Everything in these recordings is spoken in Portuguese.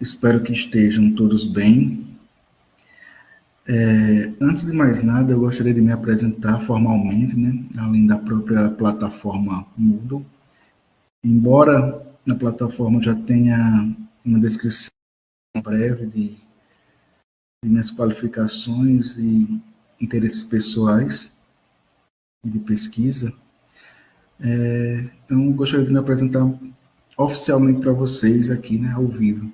Espero que estejam todos bem. Antes de mais nada, eu gostaria de me apresentar formalmente, né, além da própria plataforma Moodle. Embora na plataforma já tenha uma descrição breve de minhas qualificações e interesses pessoais e de pesquisa, então eu gostaria de me apresentar oficialmente para vocês aqui, né, ao vivo.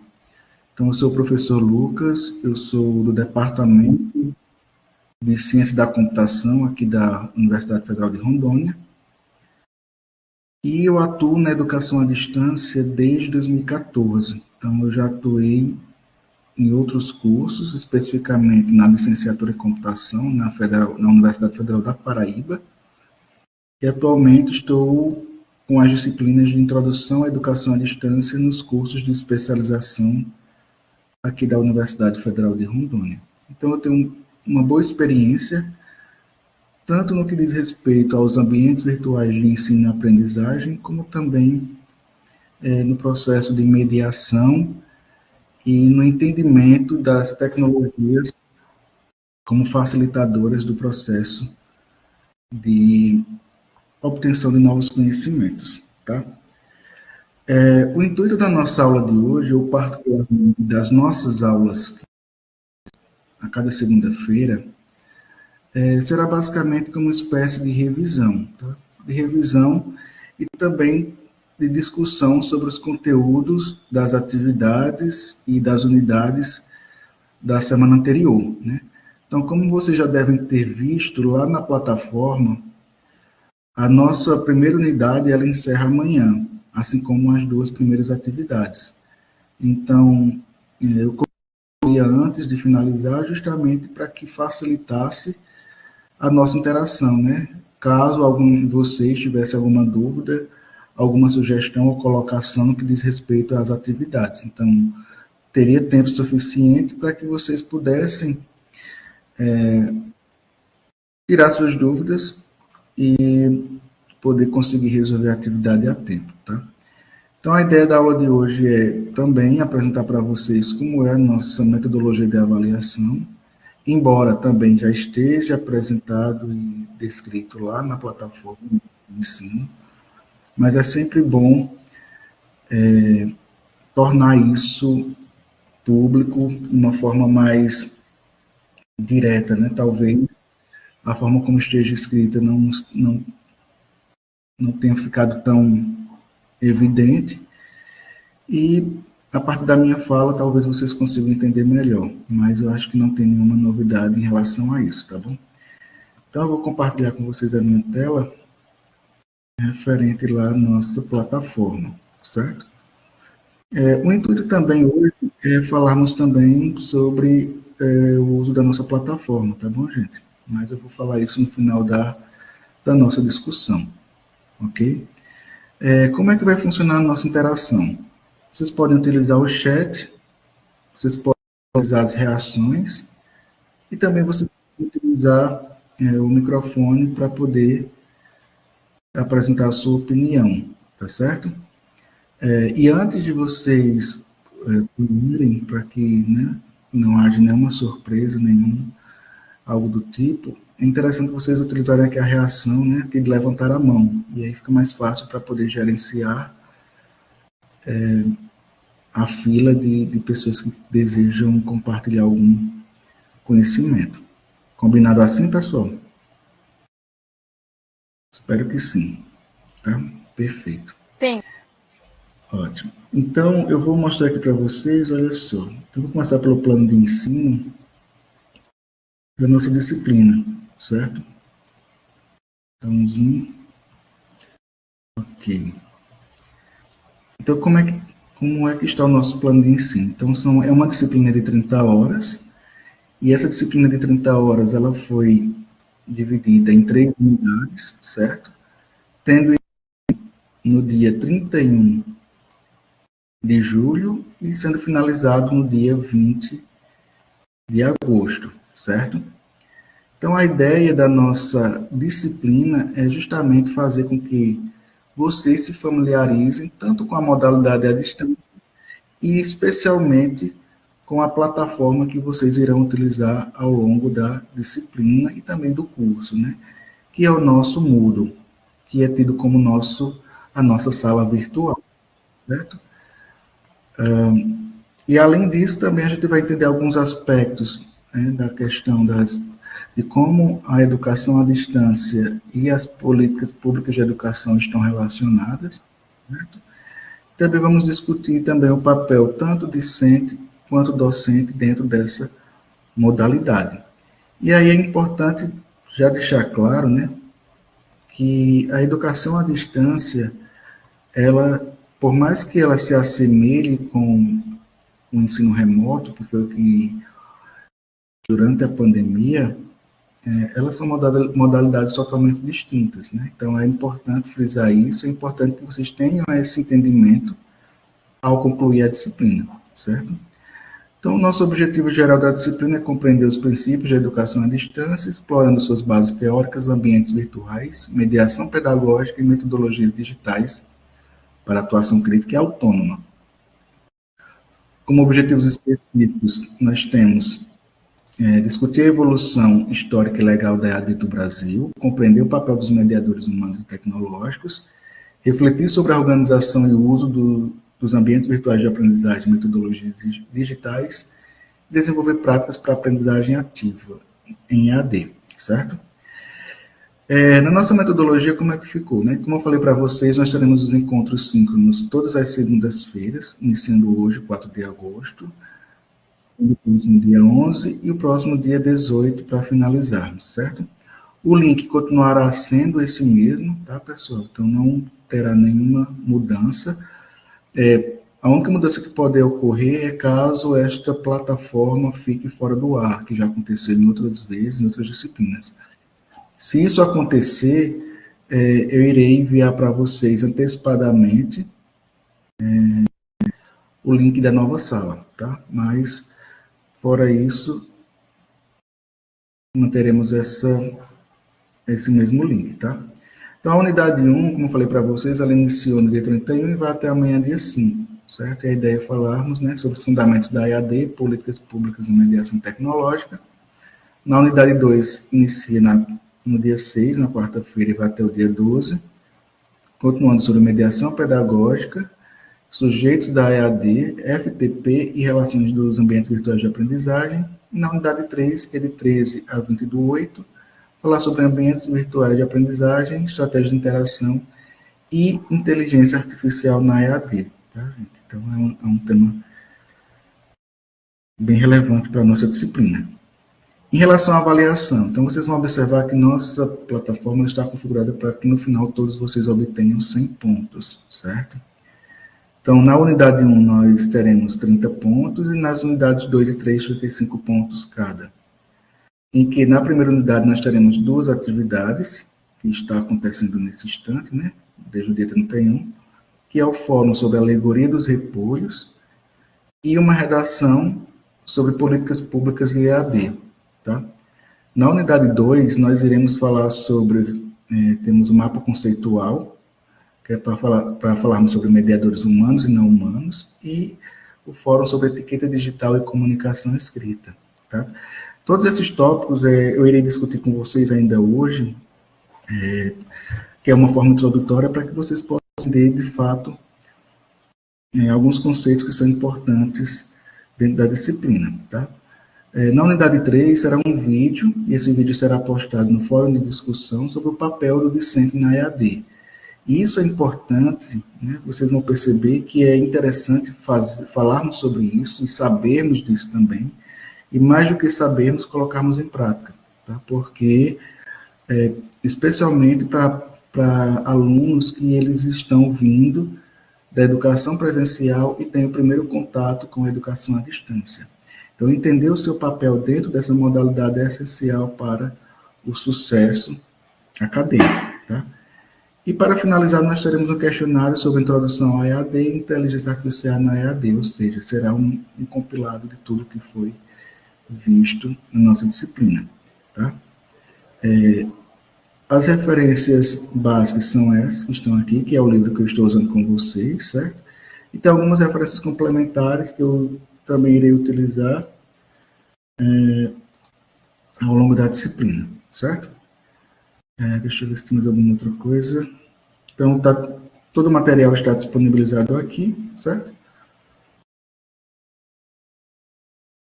Então, eu sou o professor Lucas, eu sou do Departamento de Ciência da Computação aqui da Universidade Federal de Rondônia e eu atuo na educação à distância desde 2014. Então, eu já atuei em outros cursos, especificamente na licenciatura em computação na Universidade Federal da Paraíba, e atualmente estou com as disciplinas de introdução à educação à distância nos cursos de especialização aqui da Universidade Federal de Rondônia. Então, eu tenho uma boa experiência, tanto no que diz respeito aos ambientes virtuais de ensino e aprendizagem, como também no processo de mediação e no entendimento das tecnologias como facilitadoras do processo de obtenção de novos conhecimentos, tá? O intuito da nossa aula de hoje, ou particularmente das nossas aulas a cada segunda-feira, será basicamente como uma espécie de revisão, tá? De revisão e também de discussão sobre os conteúdos das atividades e das unidades da semana anterior, né? Então, como vocês já devem ter visto lá na plataforma, a nossa primeira unidade ela encerra amanhã, assim como as duas primeiras atividades. Então, eu coloquei antes de finalizar justamente para que facilitasse a nossa interação, né? Caso algum de vocês tivesse alguma dúvida, alguma sugestão ou colocação no que diz respeito às atividades. Então, teria tempo suficiente para que vocês pudessem tirar suas dúvidas e poder conseguir resolver a atividade a tempo, tá? Então, a ideia da aula de hoje é também apresentar para vocês como é a nossa metodologia de avaliação, embora também já esteja apresentado e descrito lá na plataforma de ensino, mas é sempre bom tornar isso público de uma forma mais direta, né? Talvez a forma como esteja escrita não tenha ficado tão evidente e a partir da minha fala talvez vocês consigam entender melhor, mas eu acho que não tem nenhuma novidade em relação a isso, tá bom? Então eu vou compartilhar com vocês a minha tela referente lá à nossa plataforma, certo? O intuito também hoje é falarmos também sobre o uso da nossa plataforma, tá bom, gente? Mas eu vou falar isso no final da nossa discussão, ok? Como é que vai funcionar a nossa interação? Vocês podem utilizar o chat, vocês podem utilizar as reações e também você pode utilizar o microfone para poder apresentar a sua opinião, tá certo? E antes de vocês irem, para que, né, não haja nenhuma surpresa, algo do tipo, é interessante vocês utilizarem aqui a reação, né, aqui de levantar a mão, e aí fica mais fácil para poder gerenciar a fila de pessoas que desejam compartilhar algum conhecimento. Combinado assim, pessoal? Espero que sim, tá? Perfeito. Sim. Ótimo. Então, eu vou mostrar aqui para vocês, olha só. Então, vou começar pelo plano de ensino da nossa disciplina, certo? Então, zoom. Ok. Então, como é que está o nosso plano de ensino? Então, é uma disciplina de 30 horas, e essa disciplina de 30 horas, ela foi dividida em 3 unidades, certo? Tendo no dia 31 de julho e sendo finalizado no dia 20 de agosto, certo? Então, a ideia da nossa disciplina é justamente fazer com que vocês se familiarizem tanto com a modalidade à distância e especialmente com a plataforma que vocês irão utilizar ao longo da disciplina e também do curso, né? Que é o nosso Moodle, que é tido como a nossa sala virtual, certo? E além disso, também a gente vai entender alguns aspectos, né, da questão de como a educação à distância e as políticas públicas de educação estão relacionadas, certo? Também vamos discutir também o papel tanto discente quanto docente dentro dessa modalidade. E aí é importante já deixar claro, né, que a educação à distância, ela, por mais que ela se assemelhe com o ensino remoto, que foi o que durante a pandemia, elas são modalidades totalmente distintas, né? Então é importante frisar isso, é importante que vocês tenham esse entendimento ao concluir a disciplina, certo? Então, o nosso objetivo geral da disciplina é compreender os princípios de educação à distância, explorando suas bases teóricas, ambientes virtuais, mediação pedagógica e metodologias digitais para atuação crítica e autônoma. Como objetivos específicos, nós temos discutir a evolução histórica e legal da EAD do Brasil, compreender o papel dos mediadores humanos e tecnológicos, refletir sobre a organização e o uso dos ambientes virtuais de aprendizagem e metodologias digitais, desenvolver práticas para aprendizagem ativa em EAD, certo? Na nossa metodologia, como é que ficou, né? Como eu falei para vocês, nós teremos os encontros síncronos todas as segundas-feiras, iniciando hoje, 4 de agosto, depois no dia 11 e o próximo dia 18 para finalizarmos, certo? O link continuará sendo esse mesmo, tá, pessoal? Então não terá nenhuma mudança. A única mudança que pode ocorrer é caso esta plataforma fique fora do ar, que já aconteceu em outras vezes, em outras disciplinas. Se isso acontecer, eu irei enviar para vocês antecipadamente o link da nova sala, tá? Mas, fora isso, manteremos esse mesmo link, tá? Então, a unidade 1, como eu falei para vocês, ela iniciou no dia 31 e vai até amanhã, dia 5, certo? E a ideia é falarmos, né, sobre os fundamentos da EAD, políticas públicas e mediação tecnológica. Na unidade 2, inicia no dia 6, na quarta-feira, e vai até o dia 12, continuando sobre mediação pedagógica, sujeitos da EAD, FTP e relações dos ambientes virtuais de aprendizagem. E na unidade 3, que é de 13 a 20 do 8, falar sobre ambientes virtuais de aprendizagem, estratégia de interação e inteligência artificial na EAD. Tá, gente? Então, é um tema bem relevante para a nossa disciplina. Em relação à avaliação, então vocês vão observar que nossa plataforma está configurada para que no final todos vocês obtenham 100 pontos, certo? Então, na unidade 1 nós teremos 30 pontos e nas unidades 2 e 3, 35 pontos cada. Em que na primeira unidade nós teremos 2 atividades, que está acontecendo nesse instante, né, desde o dia 31, que é o fórum sobre a alegoria dos repolhos e uma redação sobre políticas públicas e EAD. Tá? Na unidade 2, nós iremos falar sobre, temos um mapa conceitual, que é para falarmos sobre mediadores humanos e não humanos, e o fórum sobre etiqueta digital e comunicação escrita. Tá? Todos esses tópicos eu irei discutir com vocês ainda hoje, que é uma forma introdutória para que vocês possam entender, de fato, alguns conceitos que são importantes dentro da disciplina. Tá? Na unidade 3 será um vídeo, e esse vídeo será postado no fórum de discussão sobre o papel do discente na EAD. E isso é importante, né? Vocês vão perceber que é interessante falarmos sobre isso e sabermos disso também, e mais do que sabermos, colocarmos em prática, tá? Porque, especialmente para alunos que eles estão vindo da educação presencial e têm o primeiro contato com a educação à distância. Então, entender o seu papel dentro dessa modalidade é essencial para o sucesso acadêmico, tá? E para finalizar, nós teremos um questionário sobre introdução à EAD e inteligência artificial na EAD, ou seja, será um compilado de tudo que foi visto na nossa disciplina, tá? As referências básicas são essas que estão aqui, que é o livro que eu estou usando com vocês, certo? E tem algumas referências complementares que eu também irei utilizar ao longo da disciplina, certo? Deixa eu ver se temos alguma outra coisa. Então, todo o material está disponibilizado aqui, certo?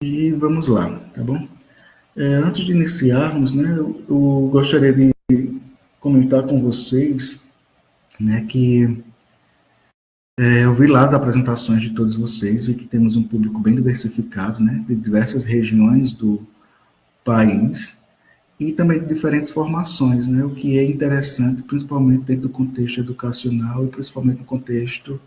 E vamos lá, tá bom? Antes de iniciarmos, né, eu gostaria de comentar com vocês, né, que eu vi lá as apresentações de todos vocês, vi que temos um público bem diversificado, né, de diversas regiões do país e também de diferentes formações, né, o que é interessante, principalmente dentro do contexto educacional e principalmente no contexto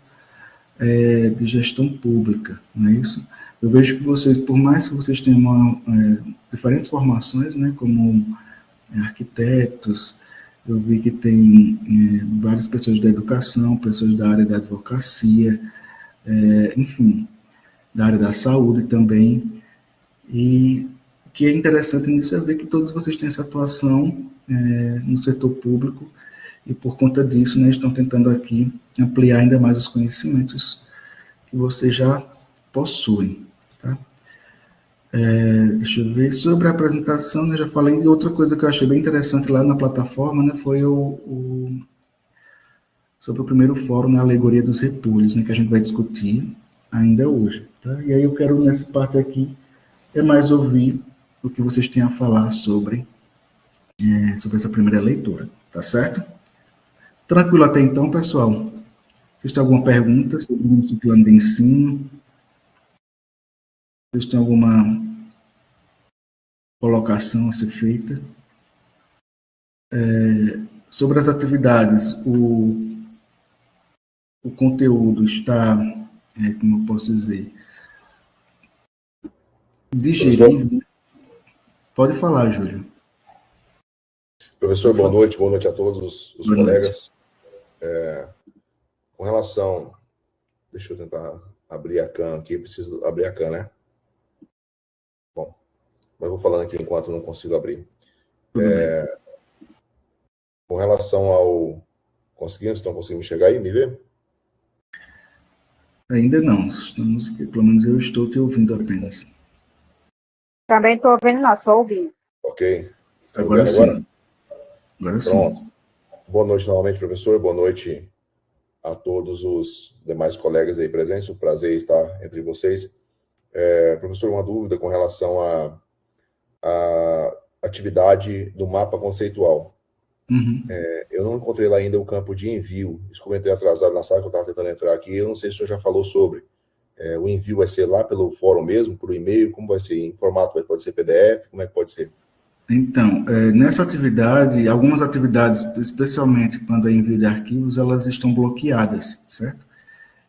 de gestão pública, não é isso? Eu vejo que vocês, por mais que vocês tenham diferentes formações, né, como arquitetos, eu vi que tem várias pessoas da educação, pessoas da área da advocacia, enfim, da área da saúde também. E o que é interessante nisso é ver que todos vocês têm essa atuação no setor público e por conta disso, né, estão tentando aqui ampliar ainda mais os conhecimentos que vocês já possuem. Tá? Deixa eu ver, sobre a apresentação, né, já falei de outra coisa que eu achei bem interessante lá na plataforma, né, foi sobre o primeiro fórum, né, a alegoria dos repolhos, né, que a gente vai discutir ainda hoje. Tá? E aí eu quero, nessa parte aqui, mais ouvir o que vocês têm a falar sobre essa primeira leitura, tá certo? Tranquilo até então, pessoal? Vocês têm alguma pergunta sobre o nosso plano de ensino? Vocês têm alguma colocação a ser feita? Sobre as atividades, o conteúdo está, como eu posso dizer, Professor, digerível? Pode falar, Júlio. professor, boa noite a todos os Boa noite. colegas. Com relação, deixa eu tentar abrir a CAM aqui, preciso abrir a CAM, né? Bom, mas vou falando aqui enquanto não consigo abrir. Tudo bem. Com relação ao... Estão conseguindo chegar aí, me ver? Ainda não, estamos, pelo menos eu estou te ouvindo apenas. Também estou ouvindo, não, só ouvindo. Ok. Estão me Agora vendo agora? sim. Agora Pronto. sim. Boa noite novamente, professor. Boa noite a todos os demais colegas aí presentes. Um prazer estar entre vocês. Professor, uma dúvida com relação à atividade do mapa conceitual. Uhum. Eu não encontrei lá ainda o campo de envio. Desculpa, eu entrei atrasado na sala que eu estava tentando entrar aqui. Eu não sei se o senhor já falou sobre. O envio vai ser lá pelo fórum mesmo, por e-mail? Como vai ser? Em formato pode ser PDF? Como é que pode ser? Então, nessa atividade, algumas atividades, especialmente quando é envio de arquivos, elas estão bloqueadas, certo?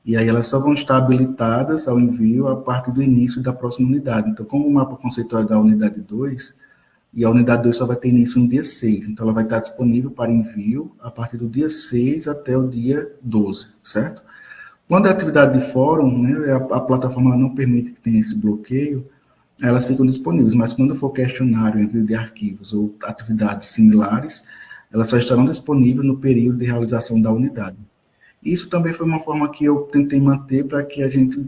E aí elas só vão estar habilitadas ao envio a partir do início da próxima unidade. Então, como o mapa conceitual é da unidade 2, e a unidade 2 só vai ter início no dia 6, então ela vai estar disponível para envio a partir do dia 6 até o dia 12, certo? Quando é atividade de fórum, né, a plataforma não permite que tenha esse bloqueio, elas ficam disponíveis, mas quando for questionário, envio de arquivos ou atividades similares, elas só estarão disponíveis no período de realização da unidade. Isso também foi uma forma que eu tentei manter para que a gente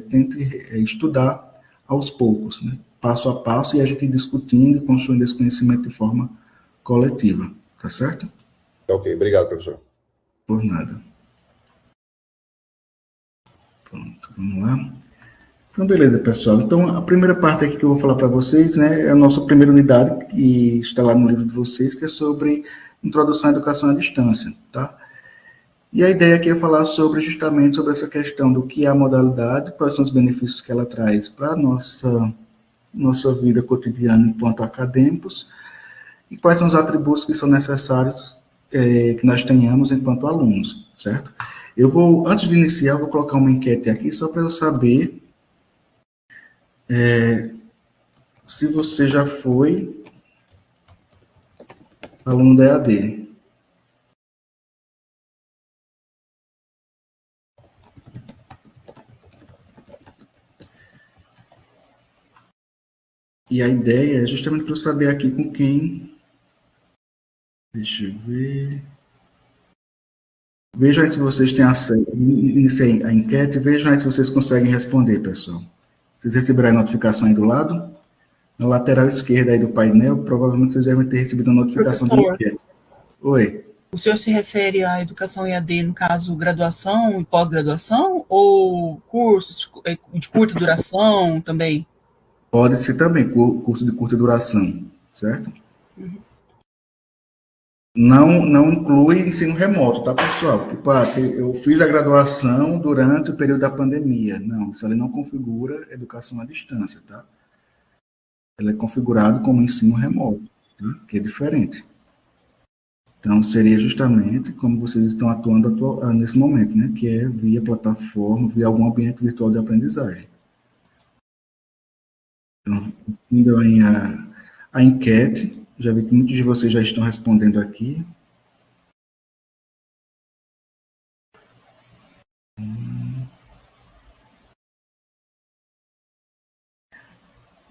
tente estudar aos poucos, né? Passo a passo, e a gente discutindo e construindo esse conhecimento de forma coletiva, tá certo? Tá ok, obrigado, professor. Por nada. Pronto, vamos lá. Então, beleza, pessoal. Então, a primeira parte aqui que eu vou falar para vocês, né, é a nossa primeira unidade, que está lá no livro de vocês, que é sobre Introdução à Educação à Distância, tá? E a ideia aqui é falar justamente sobre essa questão do que é a modalidade, quais são os benefícios que ela traz para a nossa vida cotidiana enquanto acadêmicos, e quais são os atributos que são necessários que nós tenhamos enquanto alunos, certo? Antes de iniciar, eu vou colocar uma enquete aqui só para eu saber se você já foi aluno da EAD. E a ideia é justamente para eu saber aqui com quem. Deixa eu ver. Vejam aí se vocês têm acesso, iniciei a enquete, vejam aí se vocês conseguem responder, pessoal. Vocês receberam a notificação aí do lado? Na lateral esquerda aí do painel, provavelmente vocês devem ter recebido a notificação da enquete. Oi. O senhor se refere à educação EAD, no caso, graduação e pós-graduação, ou cursos de curta duração também? Pode ser também curso de curta duração, certo? Uhum. Não inclui ensino remoto, tá, pessoal? Tipo, eu fiz a graduação durante o período da pandemia. Não, isso ali não configura educação à distância, tá? Ela é configurado como ensino remoto, tá? Que é diferente. Então, seria justamente como vocês estão atuando nesse momento, né? Que é via plataforma, via algum ambiente virtual de aprendizagem. Então, indo aí a enquete, já vi que muitos de vocês já estão respondendo aqui.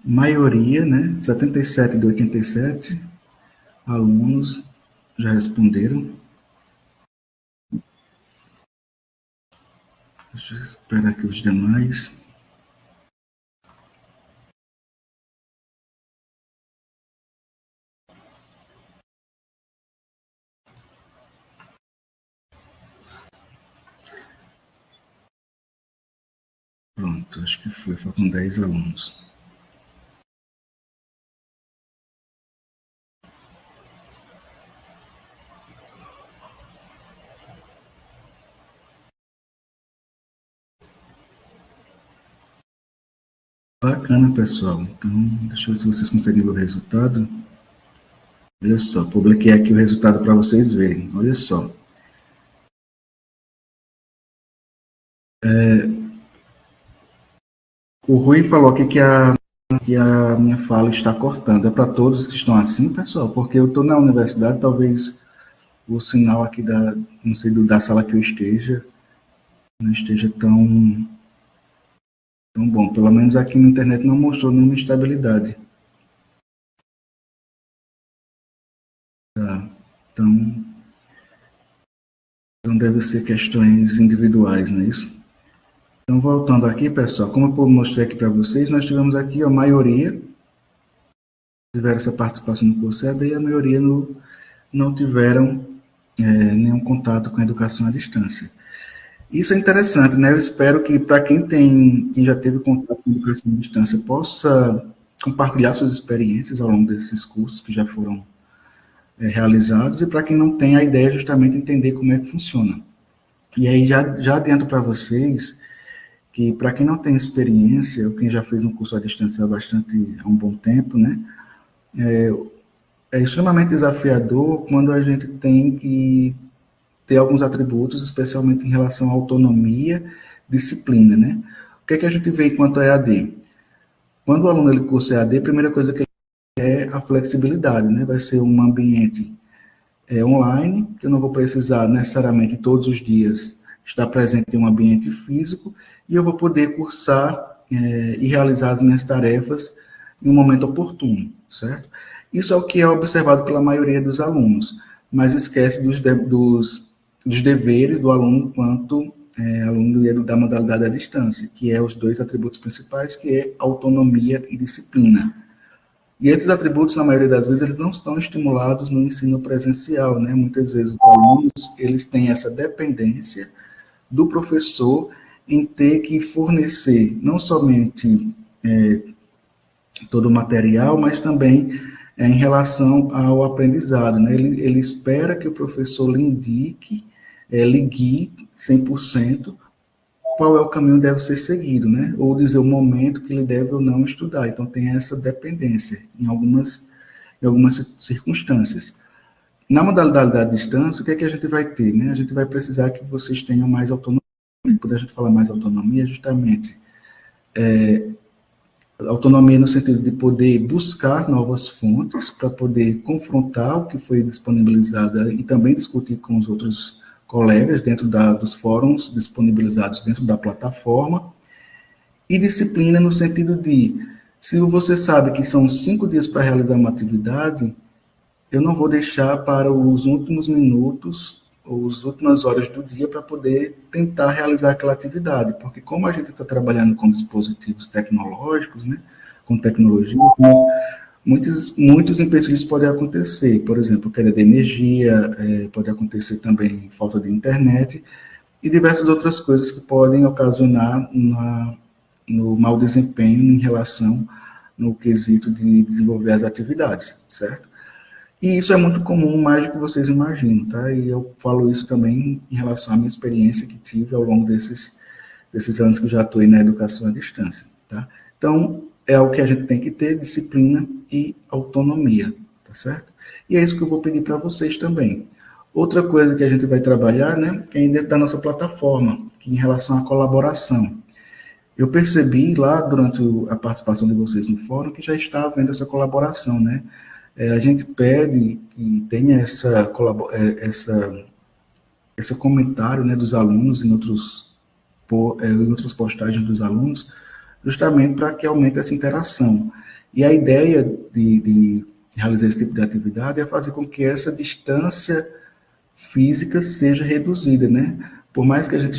Maioria, né? 77 de 87 alunos já responderam. Deixa eu esperar aqui os demais. Pronto, acho que foi com 10 alunos. Bacana, pessoal. Então, deixa eu ver se vocês conseguem ver o resultado. Olha só, publiquei aqui o resultado para vocês verem. Olha só. O Rui falou aqui que a minha fala está cortando. É para todos que estão assim, pessoal? Porque eu estou na universidade, talvez o sinal aqui não sei, da sala que eu esteja, não esteja tão bom. Pelo menos aqui na internet não mostrou nenhuma instabilidade. Tá. Então deve ser questões individuais, não é isso? Então, voltando aqui, pessoal, como eu mostrei aqui para vocês, nós tivemos aqui a maioria tiveram essa participação no curso EAD e a maioria não tiveram nenhum contato com a educação à distância. Isso é interessante, né? Eu espero que para quem já teve contato com a educação à distância possa compartilhar suas experiências ao longo desses cursos que já foram realizados, e para quem não tem, a ideia é justamente entender como é que funciona. E aí já adianto para vocês que para quem não tem experiência, ou quem já fez um curso à distância há um bom tempo, né? É extremamente desafiador quando a gente tem que ter alguns atributos, especialmente em relação à autonomia, disciplina, né? O que é que a gente vê enquanto EAD? Quando o aluno ele cursa EAD, a primeira coisa que é a flexibilidade, né? Vai ser um ambiente online, que eu não vou precisar necessariamente todos os dias estar presente em um ambiente físico, e eu vou poder cursar e realizar as minhas tarefas em um momento oportuno, certo? Isso é o que é observado pela maioria dos alunos, mas esquece dos deveres do aluno enquanto aluno da modalidade à distância, que é os dois atributos principais, que é autonomia e disciplina. E esses atributos, na maioria das vezes, eles não estão estimulados no ensino presencial, né? Muitas vezes os alunos, eles têm essa dependência do professor em ter que fornecer não somente todo o material, mas também em relação ao aprendizado, né? Ele espera que o professor lhe indique, lhe guie 100% qual é o caminho que deve ser seguido, né? Ou dizer o momento que ele deve ou não estudar. Então, tem essa dependência em algumas circunstâncias. Na modalidade da distância, o que é que a gente vai ter, né? A gente vai precisar que vocês tenham mais autonomia. Quando a gente fala mais autonomia, justamente autonomia no sentido de poder buscar novas fontes para poder confrontar o que foi disponibilizado e também discutir com os outros colegas dentro dos fóruns disponibilizados dentro da plataforma, e disciplina no sentido de, se você sabe que são 5 dias para realizar uma atividade, eu não vou deixar para os últimos minutos as últimas horas do dia para poder tentar realizar aquela atividade, porque como a gente está trabalhando com dispositivos tecnológicos, né, com tecnologia, muitos empecilhos podem acontecer, por exemplo, queda de energia, pode acontecer também falta de internet e diversas outras coisas que podem ocasionar no mau desempenho em relação no quesito de desenvolver as atividades, certo? E isso é muito comum, mais do que vocês imaginam, tá? E eu falo isso também em relação à minha experiência que tive ao longo desses anos que eu já atuei na educação à distância, tá? Então, é o que a gente tem que ter, disciplina e autonomia, tá certo? E é isso que eu vou pedir para vocês também. Outra coisa que a gente vai trabalhar, né, é dentro da nossa plataforma, que em relação à colaboração. Eu percebi lá, durante a participação de vocês no fórum, que já está havendo essa colaboração, né? A gente pede que tenha esse comentário, né, dos alunos em outras postagens dos alunos, justamente para que aumente essa interação. E a ideia de realizar esse tipo de atividade é fazer com que essa distância física seja reduzida, né? Por mais que a gente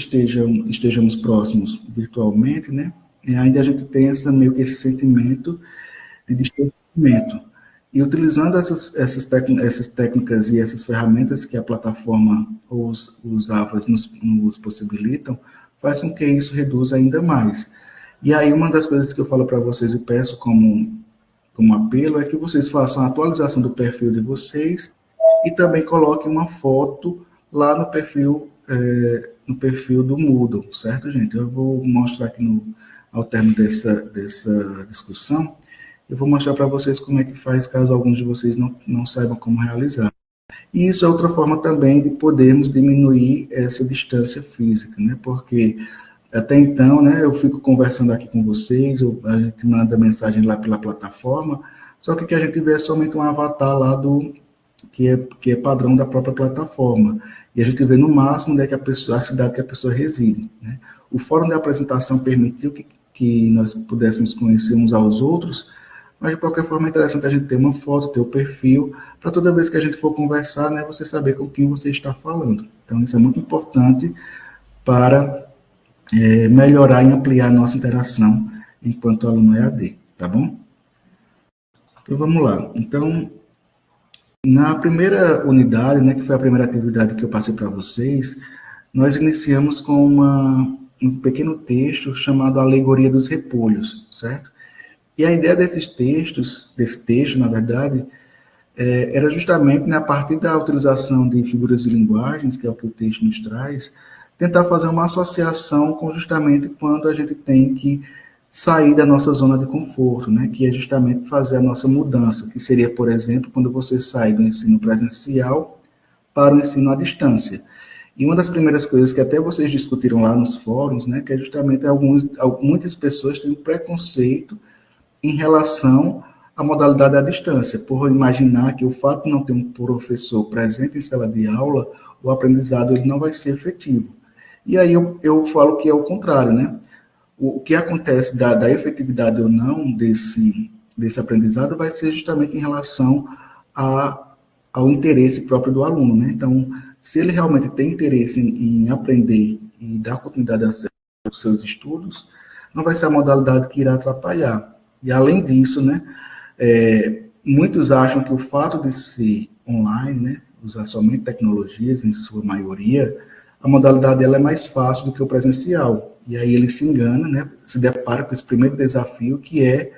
estejamos próximos virtualmente, né? Ainda a gente tem meio que esse sentimento de distanciamento. E utilizando essas técnicas e essas ferramentas que a plataforma ou os AVAs nos possibilitam, faz com que isso reduza ainda mais. E aí uma das coisas que eu falo para vocês e peço como apelo é que vocês façam a atualização do perfil de vocês e também coloquem uma foto lá no perfil do Moodle, certo, gente? Eu vou mostrar aqui ao término dessa discussão, eu vou mostrar para vocês como é que faz, caso alguns de vocês não saibam como realizar. E isso é outra forma também de podermos diminuir essa distância física, né? Porque até então, né, eu fico conversando aqui com vocês, a gente manda mensagem lá pela plataforma, só que o que a gente vê é somente um avatar lá que é padrão da própria plataforma. E a gente vê no máximo onde é que a cidade que a pessoa reside, né? O fórum de apresentação permitiu que nós pudéssemos conhecer uns aos outros, mas de qualquer forma é interessante a gente ter uma foto, ter o perfil, para toda vez que a gente for conversar, né, você saber com quem você está falando. Então isso é muito importante para melhorar e ampliar a nossa interação enquanto aluno EAD, tá bom? Então vamos lá. Então, na primeira unidade, né, que foi a primeira atividade que eu passei para vocês, nós iniciamos com um pequeno texto chamado Alegoria dos Repolhos, certo? E a ideia desse texto, na verdade, era justamente, né, a partir da utilização de figuras de linguagens, que é o que o texto nos traz, tentar fazer uma associação com justamente quando a gente tem que sair da nossa zona de conforto, né, que é justamente fazer a nossa mudança, que seria, por exemplo, quando você sai do ensino presencial para o ensino à distância. E uma das primeiras coisas que até vocês discutiram lá nos fóruns, né, que é justamente muitas pessoas têm um preconceito em relação à modalidade à distância, por imaginar que o fato de não ter um professor presente em sala de aula, o aprendizado ele não vai ser efetivo. E aí eu falo que é o contrário, né? O que acontece da efetividade ou não desse aprendizado vai ser justamente em relação ao interesse próprio do aluno, né? Então, se ele realmente tem interesse em aprender e dar continuidade aos seus estudos, não vai ser a modalidade que irá atrapalhar. E, além disso, né, muitos acham que o fato de ser online, né, usar somente tecnologias, em sua maioria, a modalidade dela é mais fácil do que o presencial. E aí ele se engana, né, se depara com esse primeiro desafio, que é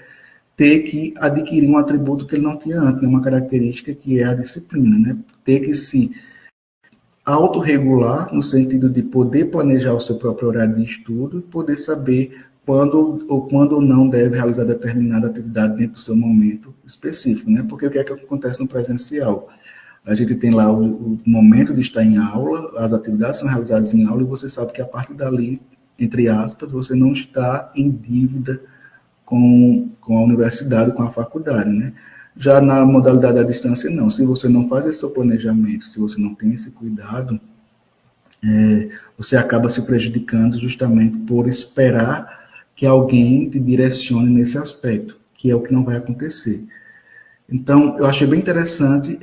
ter que adquirir um atributo que ele não tinha antes, né, uma característica que é a disciplina, né, ter que se autorregular, no sentido de poder planejar o seu próprio horário de estudo, poder saber quando ou não deve realizar determinada atividade dentro do seu momento específico, né? Porque o que é que acontece no presencial? A gente tem lá o momento de estar em aula, as atividades são realizadas em aula, e você sabe que a partir dali, entre aspas, você não está em dívida com a universidade, com a faculdade, né? Já na modalidade à distância, não. Se você não faz esse seu planejamento, se você não tem esse cuidado, você acaba se prejudicando justamente por esperar que alguém te direcione nesse aspecto, que é o que não vai acontecer. Então, eu achei bem interessante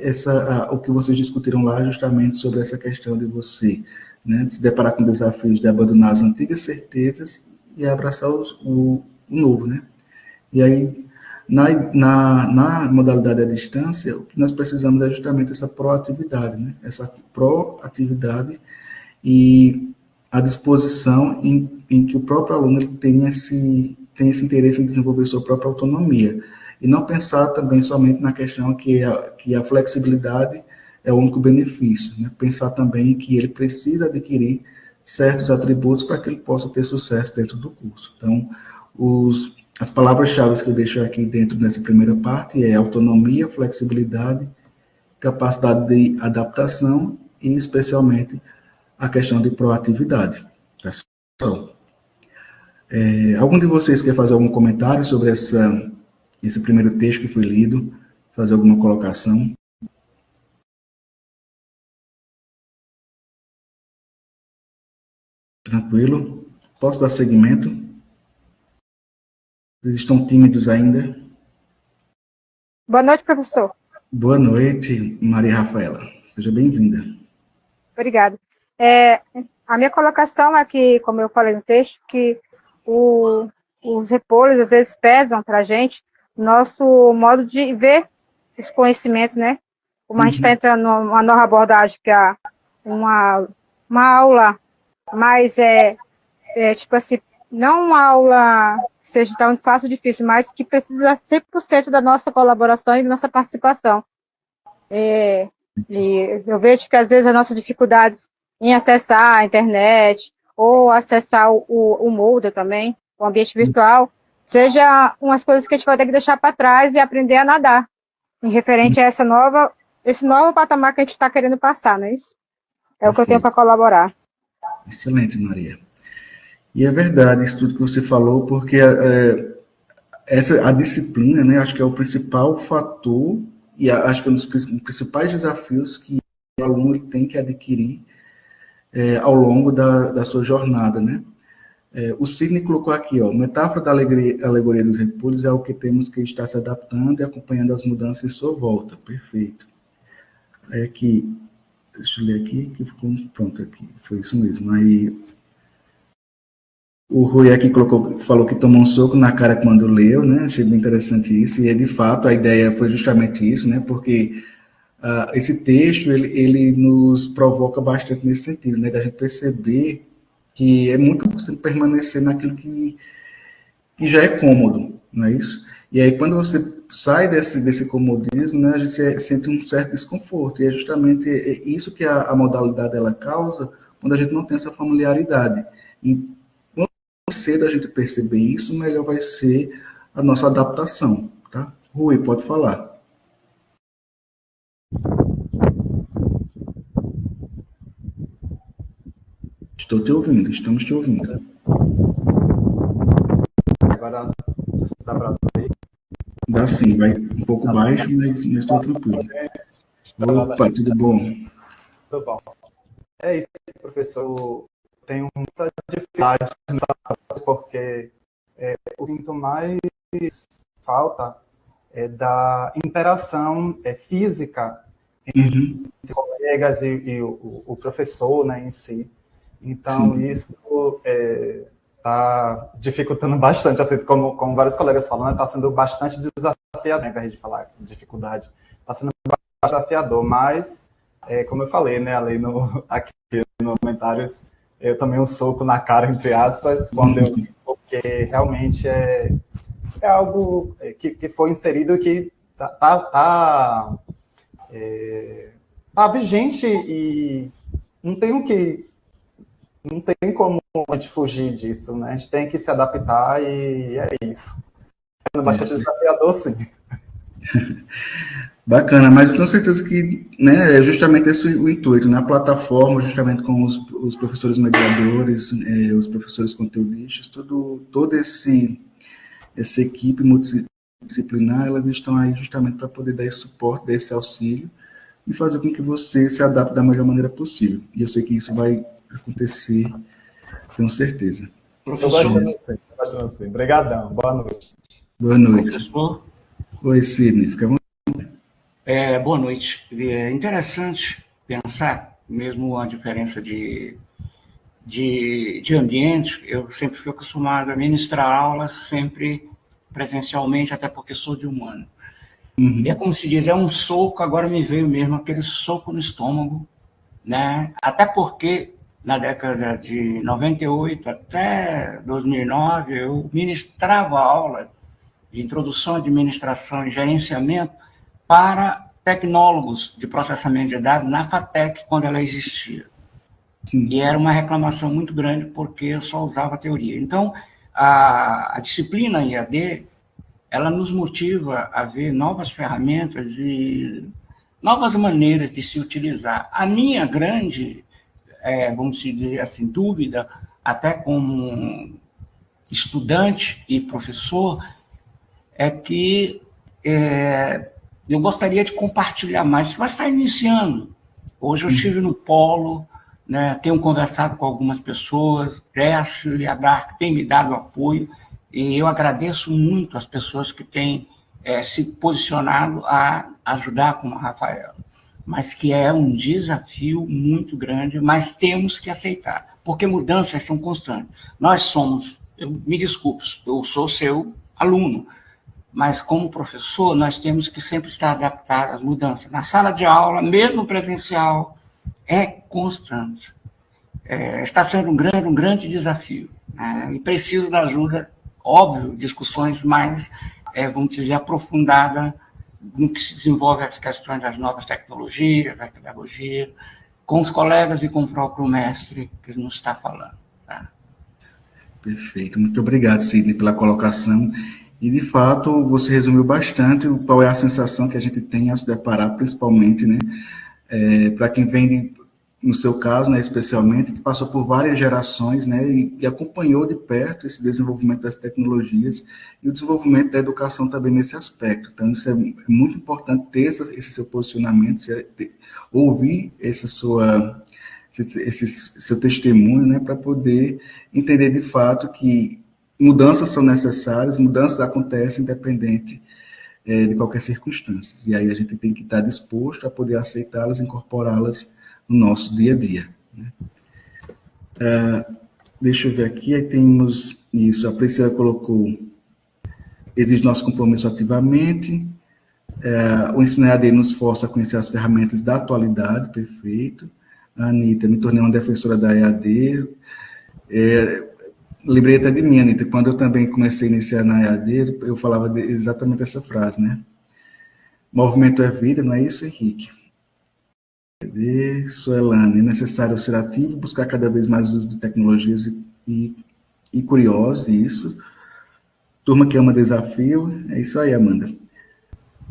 o que vocês discutiram lá, justamente sobre essa questão de você, né, de se deparar com desafios de abandonar as antigas certezas e abraçar o novo, né? E aí, na modalidade à distância, o que nós precisamos é justamente essa proatividade, né? Essa proatividade e a disposição em que o próprio aluno ele tenha esse interesse em desenvolver sua própria autonomia. E não pensar também somente na questão que a flexibilidade é o único benefício, né? Pensar também que ele precisa adquirir certos atributos para que ele possa ter sucesso dentro do curso. Então, as palavras-chave que eu deixo aqui dentro dessa primeira parte é autonomia, flexibilidade, capacidade de adaptação e, especialmente, a questão de proatividade. Tá? Algum de vocês quer fazer algum comentário sobre esse primeiro texto que foi lido? Fazer alguma colocação? Tranquilo? Posso dar seguimento? Vocês estão tímidos ainda? Boa noite, professor. Boa noite, Maria Rafaela. Seja bem-vinda. Obrigada. A minha colocação é que, como eu falei no texto, que os repolhos às vezes pesam para a gente nosso modo de ver os conhecimentos, né? Como a gente está entrando numa nova abordagem, que é uma aula mais, tipo assim, não uma aula que seja tão fácil ou difícil, mas que precisa 100% da nossa colaboração e da nossa participação. E eu vejo que, às vezes, as nossas dificuldades em acessar a internet ou acessar o Moodle também, o ambiente virtual, seja umas coisas que a gente vai ter que deixar para trás e aprender a nadar, em referente a esse novo patamar que a gente está querendo passar, não é isso? É o que eu tenho para colaborar. Excelente, Maria. E é verdade isso tudo que você falou, porque a disciplina, né, acho que é o principal fator e acho que é um dos principais desafios que o aluno tem que adquirir ao longo da sua jornada, né? O Sidney colocou aqui, metáfora da alegoria dos repolhos é o que temos que estar se adaptando e acompanhando as mudanças em sua volta. Perfeito. Aqui, deixa eu ler aqui, que ficou pronto aqui. Foi isso mesmo. Aí, o Rui aqui falou que tomou um soco na cara quando leu, né? Achei bem interessante isso. E, de fato, a ideia foi justamente isso, né? Porque esse texto, ele nos provoca bastante nesse sentido, né? Da gente perceber que é muito importante permanecer naquilo que já é cômodo, não é isso? E aí, quando você sai desse comodismo, né, a gente sente um certo desconforto, e é justamente isso que a modalidade ela causa quando a gente não tem essa familiaridade. E quanto mais cedo a gente perceber isso, melhor vai ser a nossa adaptação, tá? Rui, pode falar. Estou te ouvindo, estamos te ouvindo. Agora, se dá para ver. Dá sim, vai um pouco baixo, mas estou tranquilo. Opa, tudo bom? Tudo bom. É isso, professor. Tenho muita dificuldade porque eu sinto mais falta da interação física entre colegas e o professor, né, em si. Então, sim, isso está dificultando bastante, assim, como vários colegas falam, está sendo bastante desafiador, ao invés de falar dificuldade, está sendo bastante desafiador, mas, como eu falei, né, ali aqui nos comentários, eu tomei um soco na cara, entre aspas, quando eu vi, porque realmente é algo que foi inserido que tá vigente e não tem como a gente fugir disso, né? A gente tem que se adaptar e é isso. É bastante desafiador, sim. Bacana, mas eu tenho certeza que, né, é justamente esse o intuito, na plataforma, justamente com os professores mediadores, os professores conteudistas, toda essa equipe multidisciplinar, elas estão aí justamente para poder dar esse suporte, dar esse auxílio e fazer com que você se adapte da melhor maneira possível. E eu sei que isso vai acontecer, tenho certeza. Professor. Obrigadão. Boa noite. Boa noite. Professor. Oi, Sidney. Fica à vontade. Boa noite. É interessante pensar, mesmo a diferença de ambiente. Eu sempre fui acostumado a ministrar aulas, sempre presencialmente, até porque sou de humano. E é como se diz, é um soco, agora me veio mesmo aquele soco no estômago, né? Até porque na década de 98 até 2009, eu ministrava aula de introdução à administração e gerenciamento para tecnólogos de processamento de dados na FATEC, quando ela existia. Sim. E era uma reclamação muito grande, porque eu só usava a teoria. Então, a disciplina IAD, ela nos motiva a ver novas ferramentas e novas maneiras de se utilizar. A minha grande, vamos dizer assim, dúvida, até como estudante e professor, é que eu gostaria de compartilhar mais. Vai estar iniciando. Hoje eu estive no Polo, né, tenho conversado com algumas pessoas, Gerson e a Dark têm me dado apoio, e eu agradeço muito as pessoas que têm se posicionado a ajudar, como a Rafaela, mas que é um desafio muito grande, mas temos que aceitar, porque mudanças são constantes. Nós somos, me desculpe, eu sou seu aluno, mas como professor, nós temos que sempre estar adaptados às mudanças. Na sala de aula, mesmo presencial, é constante. Está sendo um grande desafio, né? E preciso da ajuda, óbvio, discussões mais, vamos dizer, aprofundadas no que se desenvolve as questões das novas tecnologias, da pedagogia, com os colegas e com o próprio mestre que nos está falando. Tá? Perfeito. Muito obrigado, Sidney, pela colocação. E, de fato, você resumiu bastante qual é a sensação que a gente tem ao se deparar, principalmente, né, para quem vem, no seu caso, né, especialmente, que passou por várias gerações, né, e acompanhou de perto esse desenvolvimento das tecnologias e o desenvolvimento da educação também nesse aspecto. Então, isso é muito importante ter esse seu posicionamento, ouvir esse seu testemunho, né, para poder entender de fato que mudanças são necessárias, mudanças acontecem independente de qualquer circunstância. E aí a gente tem que estar disposto a poder aceitá-las, incorporá-las no nosso dia a dia. Né? Deixa eu ver aqui, aí temos isso, a Priscila colocou, exige nosso compromisso ativamente, o ensino EAD nos força a conhecer as ferramentas da atualidade, perfeito. A Anitta, me tornei uma defensora da EAD, lembrei até de mim, Anitta, quando eu também comecei a iniciar na EAD, eu falava exatamente essa frase, né? Movimento é vida, não é isso, Henrique? Suelane, é necessário ser ativo, buscar cada vez mais uso de tecnologias e curiosos, isso. Turma que ama desafio, é isso aí, Amanda.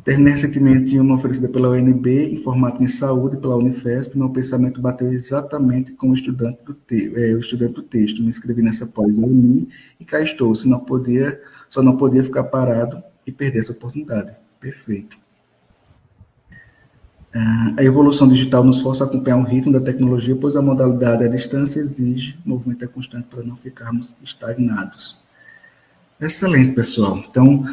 Terminei recentemente uma oferecida pela UNB, em formato em saúde, pela Unifesp, meu pensamento bateu exatamente com o estudante do texto. Me inscrevi nessa pós-UNI e cá estou, só não podia ficar parado e perder essa oportunidade. Perfeito. A evolução digital nos força a acompanhar o ritmo da tecnologia, pois a modalidade à distância exige movimento constante para não ficarmos estagnados. Excelente, pessoal. Então,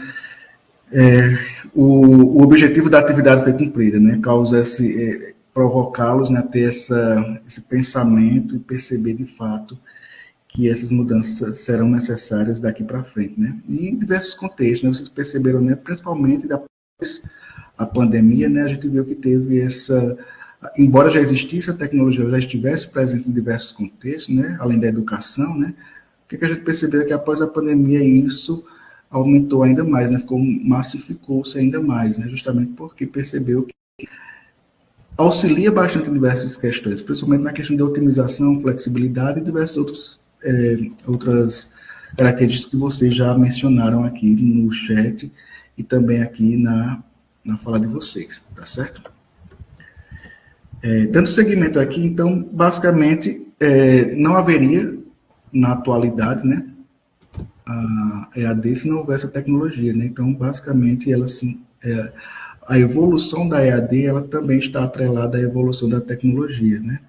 o objetivo da atividade foi cumprido, né? Causa provocá-los, né, a ter esse pensamento e perceber de fato que essas mudanças serão necessárias daqui para frente, né? E em diversos contextos, né? Vocês perceberam, né? Principalmente depois a pandemia, né? A gente viu que teve embora já existisse a tecnologia, já estivesse presente em diversos contextos, né? Além da educação, né? O que a gente percebeu é que após a pandemia isso aumentou ainda mais, né? Massificou-se ainda mais, né? Justamente porque percebeu que auxilia bastante em diversas questões, principalmente na questão de otimização, flexibilidade e diversas outras características que vocês já mencionaram aqui no chat e também aqui na fala de vocês, tá certo? Dando seguimento aqui, então, basicamente, não haveria, na atualidade, né, a EAD se não houvesse a tecnologia, né? Então, basicamente, a evolução da EAD, ela também está atrelada à evolução da tecnologia, né?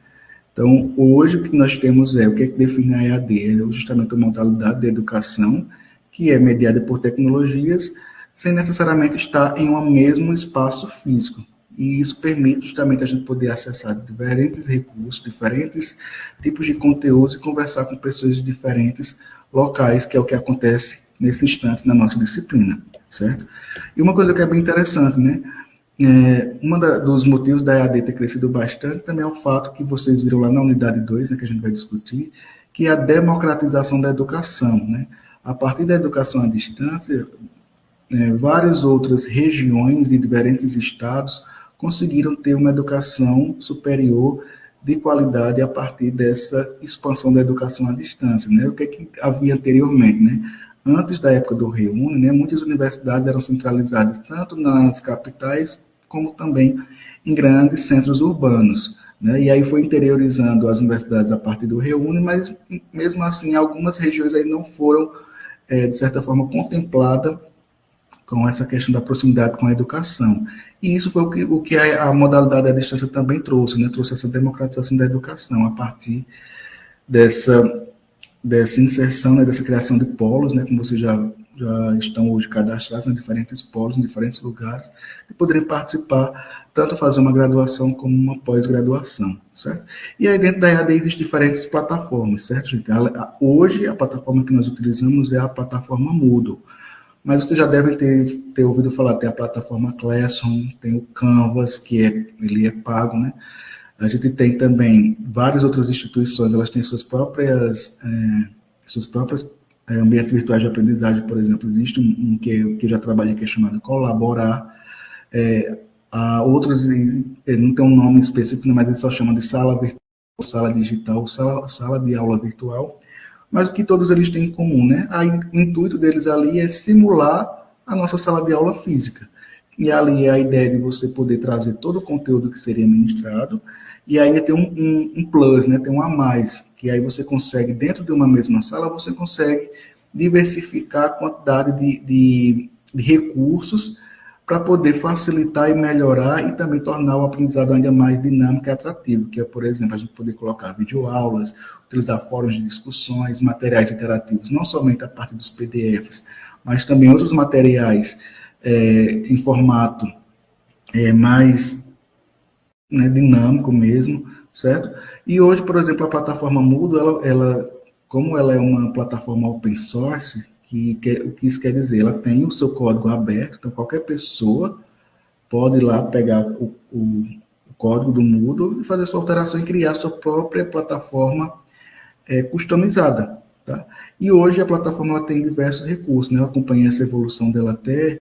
Então, hoje o que nós temos o que define a EAD? É justamente a modalidade de educação que é mediada por tecnologias sem necessariamente estar em um mesmo espaço físico. E isso permite justamente a gente poder acessar diferentes recursos, diferentes tipos de conteúdos e conversar com pessoas de diferentes locais, que é o que acontece nesse instante na nossa disciplina, certo? E uma coisa que é bem interessante, né? Dos motivos da EAD ter crescido bastante também é o fato que vocês viram lá na unidade 2, né, que a gente vai discutir, que é a democratização da educação, né? A partir da educação à distância, várias outras regiões de diferentes estados conseguiram ter uma educação superior de qualidade a partir dessa expansão da educação à distância, né? O que havia anteriormente, né? Antes da época do Reúne, né, muitas universidades eram centralizadas tanto nas capitais como também em grandes centros urbanos, né? E aí foi interiorizando as universidades a partir do Reúne, mas mesmo assim algumas regiões aí não foram, de certa forma, contempladas com essa questão da proximidade com a educação. E isso foi o que a modalidade à distância também trouxe, né? Trouxe essa democratização da educação a partir dessa inserção, né, dessa criação de polos, né, como vocês já estão hoje cadastrados em diferentes polos, em diferentes lugares, e poderem participar, tanto fazer uma graduação como uma pós-graduação, certo? E aí dentro da EAD existem diferentes plataformas, certo, gente? Hoje a plataforma que nós utilizamos é a plataforma Moodle, mas vocês já devem ter ouvido falar, tem a plataforma Classroom, tem o Canvas, ele é pago, né? A gente tem também várias outras instituições, elas têm suas próprias ambientes virtuais de aprendizagem, por exemplo. Existe um que eu já trabalhei, que é chamado Colaborar. Há outros, não tem um nome específico, mas eles só chamam de sala virtual, sala digital, sala de aula virtual. Mas o que todos eles têm em comum, né? O intuito deles ali é simular a nossa sala de aula física. E ali é a ideia de você poder trazer todo o conteúdo que seria ministrado, e ainda tem um plus, né? Tem um a mais, que aí você consegue, dentro de uma mesma sala, você consegue diversificar a quantidade de recursos para poder facilitar e melhorar e também tornar o aprendizado ainda mais dinâmico e atrativo, que é, por exemplo, a gente poder colocar videoaulas, utilizar fóruns de discussões, materiais interativos, não somente a parte dos PDFs, mas também outros materiais em formato mais, né, dinâmico mesmo, certo? E hoje, por exemplo, a plataforma Moodle, como ela é uma plataforma open source, o que isso quer dizer? Ela tem o seu código aberto, então qualquer pessoa pode ir lá pegar o código do Moodle e fazer sua alteração e criar sua própria plataforma customizada, tá? E hoje a plataforma ela tem diversos recursos, né? Eu acompanhei essa evolução dela até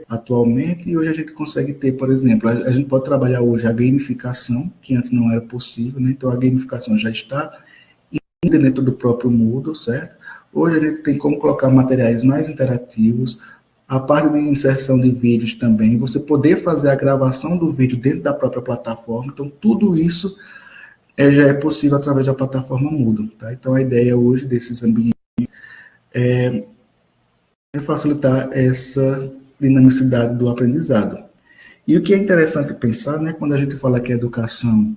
atualmente, e hoje a gente consegue ter, por exemplo, a gente pode trabalhar hoje a gamificação, que antes não era possível, né? Então a gamificação já está dentro do próprio Moodle, certo? Hoje a gente tem como colocar materiais mais interativos, a parte de inserção de vídeos também, você poder fazer a gravação do vídeo dentro da própria plataforma, então tudo isso já é possível através da plataforma Moodle, tá? Então a ideia hoje desses ambientes é facilitar essa dinamicidade do aprendizado. E o que é interessante pensar, né, quando a gente fala que a educação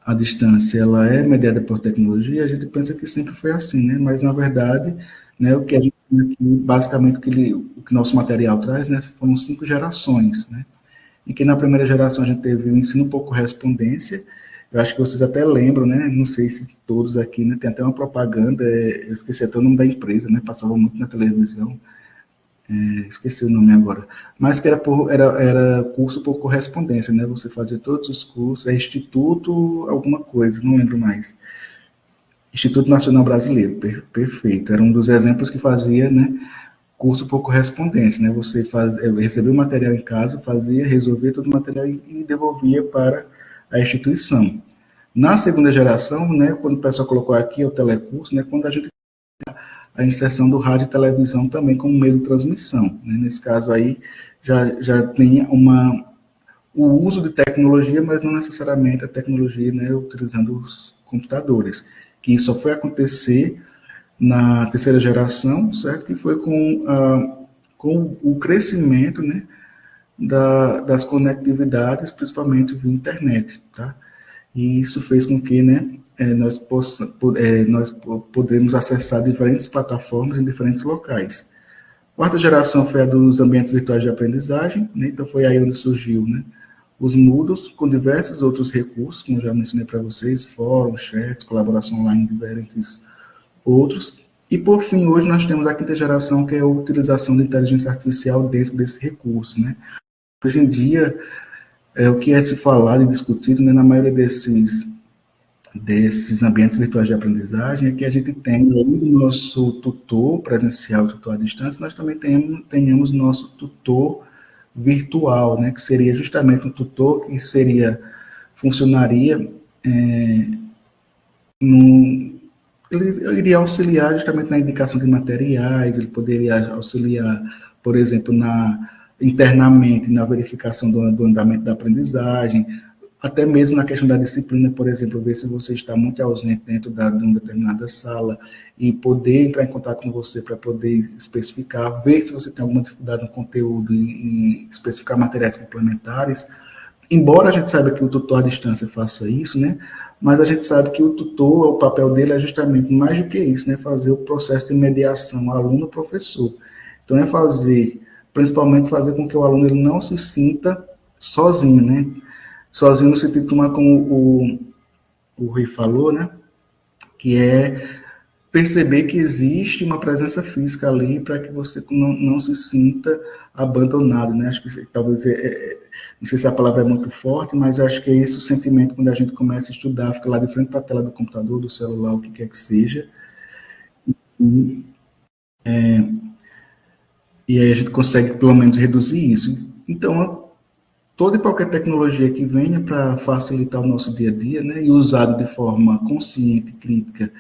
à distância ela é mediada por tecnologia, a gente pensa que sempre foi assim, né? Mas na verdade, né, o que a gente aqui, basicamente o que nosso material traz, né, foram 5 gerações, né? E que na primeira geração a gente teve o ensino por correspondência. Eu acho que vocês até lembram, né? Não sei se todos aqui, né? Tem até uma propaganda, eu esqueci até o nome da empresa, né? Passava muito na televisão. Esqueci o nome agora, mas que era curso por correspondência, né? Você fazia todos os cursos, Instituto alguma coisa, não lembro mais. Instituto Nacional Brasileiro, perfeito. Era um dos exemplos que fazia, né? Curso por correspondência, né? Você recebia o material em casa, resolvia todo o material e devolvia para a instituição. Na segunda geração, né? Quando o pessoal colocou aqui o telecurso, né? Quando a gente a inserção do rádio e televisão também como meio de transmissão, né? Nesse caso aí, já tem o uso de tecnologia, mas não necessariamente a tecnologia, né, utilizando os computadores, que isso só foi acontecer na terceira geração, certo? Que foi com o crescimento, né, das conectividades, principalmente via internet, tá? E isso fez com que, né, nós podemos acessar diferentes plataformas em diferentes locais. A quarta geração foi a dos ambientes virtuais de aprendizagem, né? Então foi aí onde surgiu, né, os Moodles com diversos outros recursos, como eu já mencionei para vocês, fóruns, chats, colaboração online, diferentes outros. E, por fim, hoje nós temos a quinta geração, que é a utilização da inteligência artificial dentro desse recurso, né? Hoje em dia, o que é se falado e discutido, né, na maioria desses ambientes virtuais de aprendizagem, é que a gente tem, além do nosso tutor presencial, tutor à distância, nós também tenhamos nosso tutor virtual, né, que seria justamente um tutor que funcionaria ele iria auxiliar justamente na indicação de materiais, ele poderia auxiliar, por exemplo, internamente na verificação do andamento da aprendizagem, até mesmo na questão da disciplina, por exemplo, ver se você está muito ausente dentro de uma determinada sala e poder entrar em contato com você para poder especificar, ver se você tem alguma dificuldade no conteúdo e especificar materiais complementares. Embora a gente saiba que o tutor à distância faça isso, né? Mas a gente sabe que o tutor, o papel dele é justamente mais do que isso, né? Fazer o processo de mediação aluno-professor. Então, principalmente fazer com que o aluno ele não se sinta sozinho, né? Sozinho no sentido como o Rui falou, né? Que é perceber que existe uma presença física ali para que você não se sinta abandonado, né? Acho que talvez, não sei se a palavra é muito forte, mas acho que é esse o sentimento quando a gente começa a estudar, fica lá de frente para a tela do computador, do celular, o que quer que seja. E aí a gente consegue, pelo menos, reduzir isso. Então, toda e qualquer tecnologia que venha para facilitar o nosso dia a dia, né, e usado de forma consciente, crítica,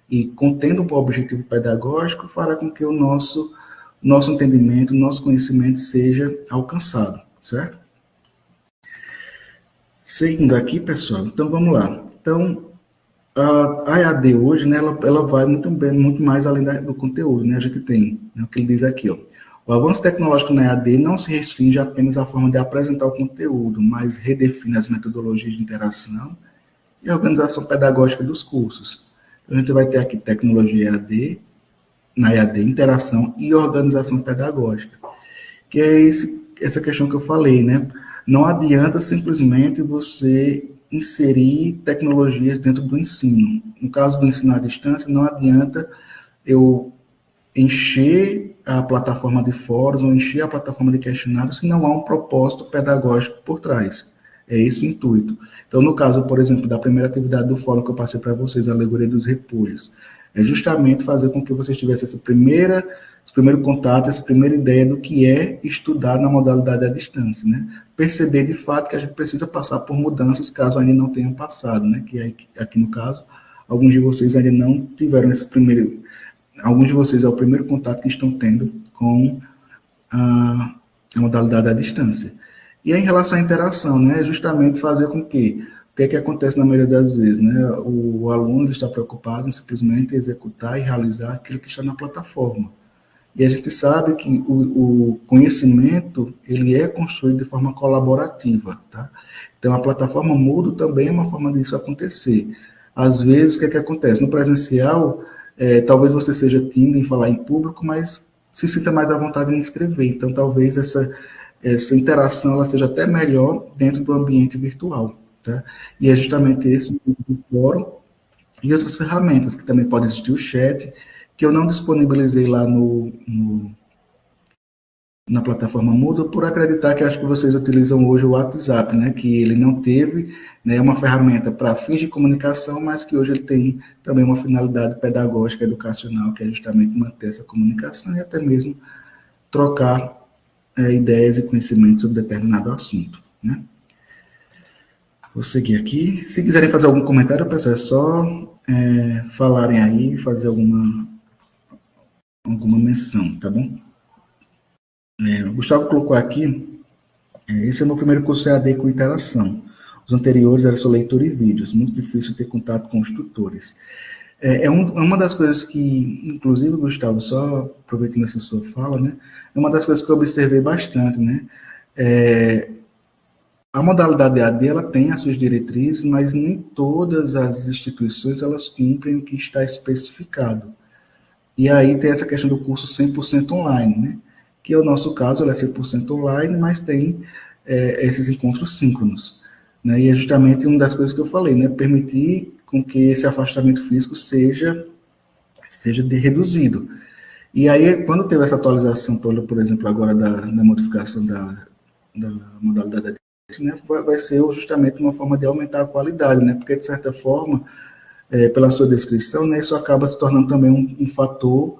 e contendo um objetivo pedagógico, fará com que o nosso entendimento, o nosso conhecimento seja alcançado, certo? Seguindo aqui, pessoal, então vamos lá. Então, a EAD hoje, né, ela vai muito mais além do conteúdo, né? A gente tem, né, o que ele diz aqui, ó. O avanço tecnológico na EAD não se restringe apenas à forma de apresentar o conteúdo, mas redefine as metodologias de interação e organização pedagógica dos cursos. Então, a gente vai ter aqui tecnologia EAD, na EAD, interação e organização pedagógica, que é essa questão que eu falei, né? Não adianta simplesmente você inserir tecnologias dentro do ensino. No caso do ensino à distância, não adianta eu encher a plataforma de fóruns ou encher a plataforma de questionários se não há um propósito pedagógico por trás. É esse o intuito. Então, no caso, por exemplo, da primeira atividade do fórum que eu passei para vocês, a alegoria dos repolhos, é justamente fazer com que vocês tivessem esse primeiro contato, essa primeira ideia do que é estudar na modalidade à distância, né? Perceber, de fato, que a gente precisa passar por mudanças caso ainda não tenham passado, né? Que aqui no caso, alguns de vocês ainda não tiveram alguns de vocês é o primeiro contato que estão tendo com a modalidade à distância. E aí, em relação à interação, né, é justamente fazer com que, o que é que acontece na maioria das vezes, né, o aluno está preocupado em simplesmente executar e realizar aquilo que está na plataforma. E a gente sabe que o conhecimento, ele é construído de forma colaborativa, tá? Então, a plataforma Moodle também é uma forma disso acontecer. Às vezes, o que é que acontece? No presencial, talvez você seja tímido em falar em público, mas se sinta mais à vontade em escrever. Então, talvez essa interação ela seja até melhor dentro do ambiente virtual, tá? E é justamente esse o fórum e outras ferramentas, que também pode existir o chat, que eu não disponibilizei lá na plataforma Moodle, por acreditar que acho que vocês utilizam hoje o WhatsApp, né, que ele não teve, né, uma ferramenta para fins de comunicação, mas que hoje ele tem também uma finalidade pedagógica, educacional, que é justamente manter essa comunicação e até mesmo trocar ideias e conhecimentos sobre determinado assunto, né. Vou seguir aqui. Se quiserem fazer algum comentário, pessoal, é só falarem aí, fazer alguma menção, tá bom? O Gustavo colocou aqui, esse é o meu primeiro curso EAD com interação. Os anteriores eram só leitura e vídeos, muito difícil ter contato com os tutores. Uma das coisas que, inclusive, Gustavo, só aproveitando essa sua fala, né, é uma das coisas que eu observei bastante, né, a modalidade EAD, ela tem as suas diretrizes, mas nem todas as instituições, elas cumprem o que está especificado. E aí tem essa questão do curso 100% online, né, que é o nosso caso, ele é 100% online, mas tem esses encontros síncronos, né? E é justamente uma das coisas que eu falei, né? Permitir com que esse afastamento físico seja reduzido. E aí, quando teve essa atualização, por exemplo, agora da modificação da modalidade, né, vai ser justamente uma forma de aumentar a qualidade, né? Porque, de certa forma, pela sua descrição, né, isso acaba se tornando também um fator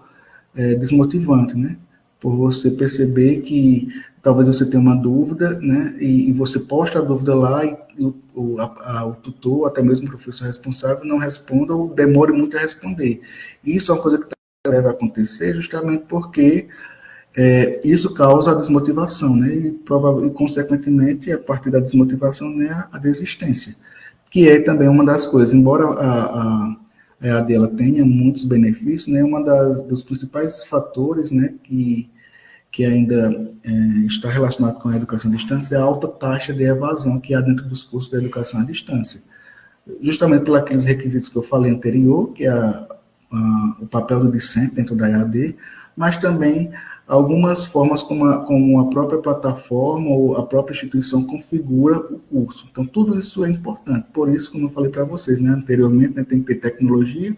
desmotivante, né? Por você perceber que talvez você tenha uma dúvida, né, e você posta a dúvida lá e o tutor, até mesmo o professor responsável, não responda ou demore muito a responder. E isso é uma coisa que deve acontecer justamente porque isso causa a desmotivação, né, e consequentemente, a partir da desmotivação, né, a desistência, que é também uma das coisas, embora a EAD ela tenha muitos benefícios, né, dos principais fatores, né, que ainda está relacionado com a educação à distância é a alta taxa de evasão que há dentro dos cursos da educação à distância. Justamente por aqueles requisitos que eu falei anterior, que é o papel do discente dentro da EAD, mas também algumas formas como a própria plataforma ou a própria instituição configura o curso. Então, tudo isso é importante. Por isso, como eu falei para vocês, né, anteriormente, né, tem que ter tecnologia,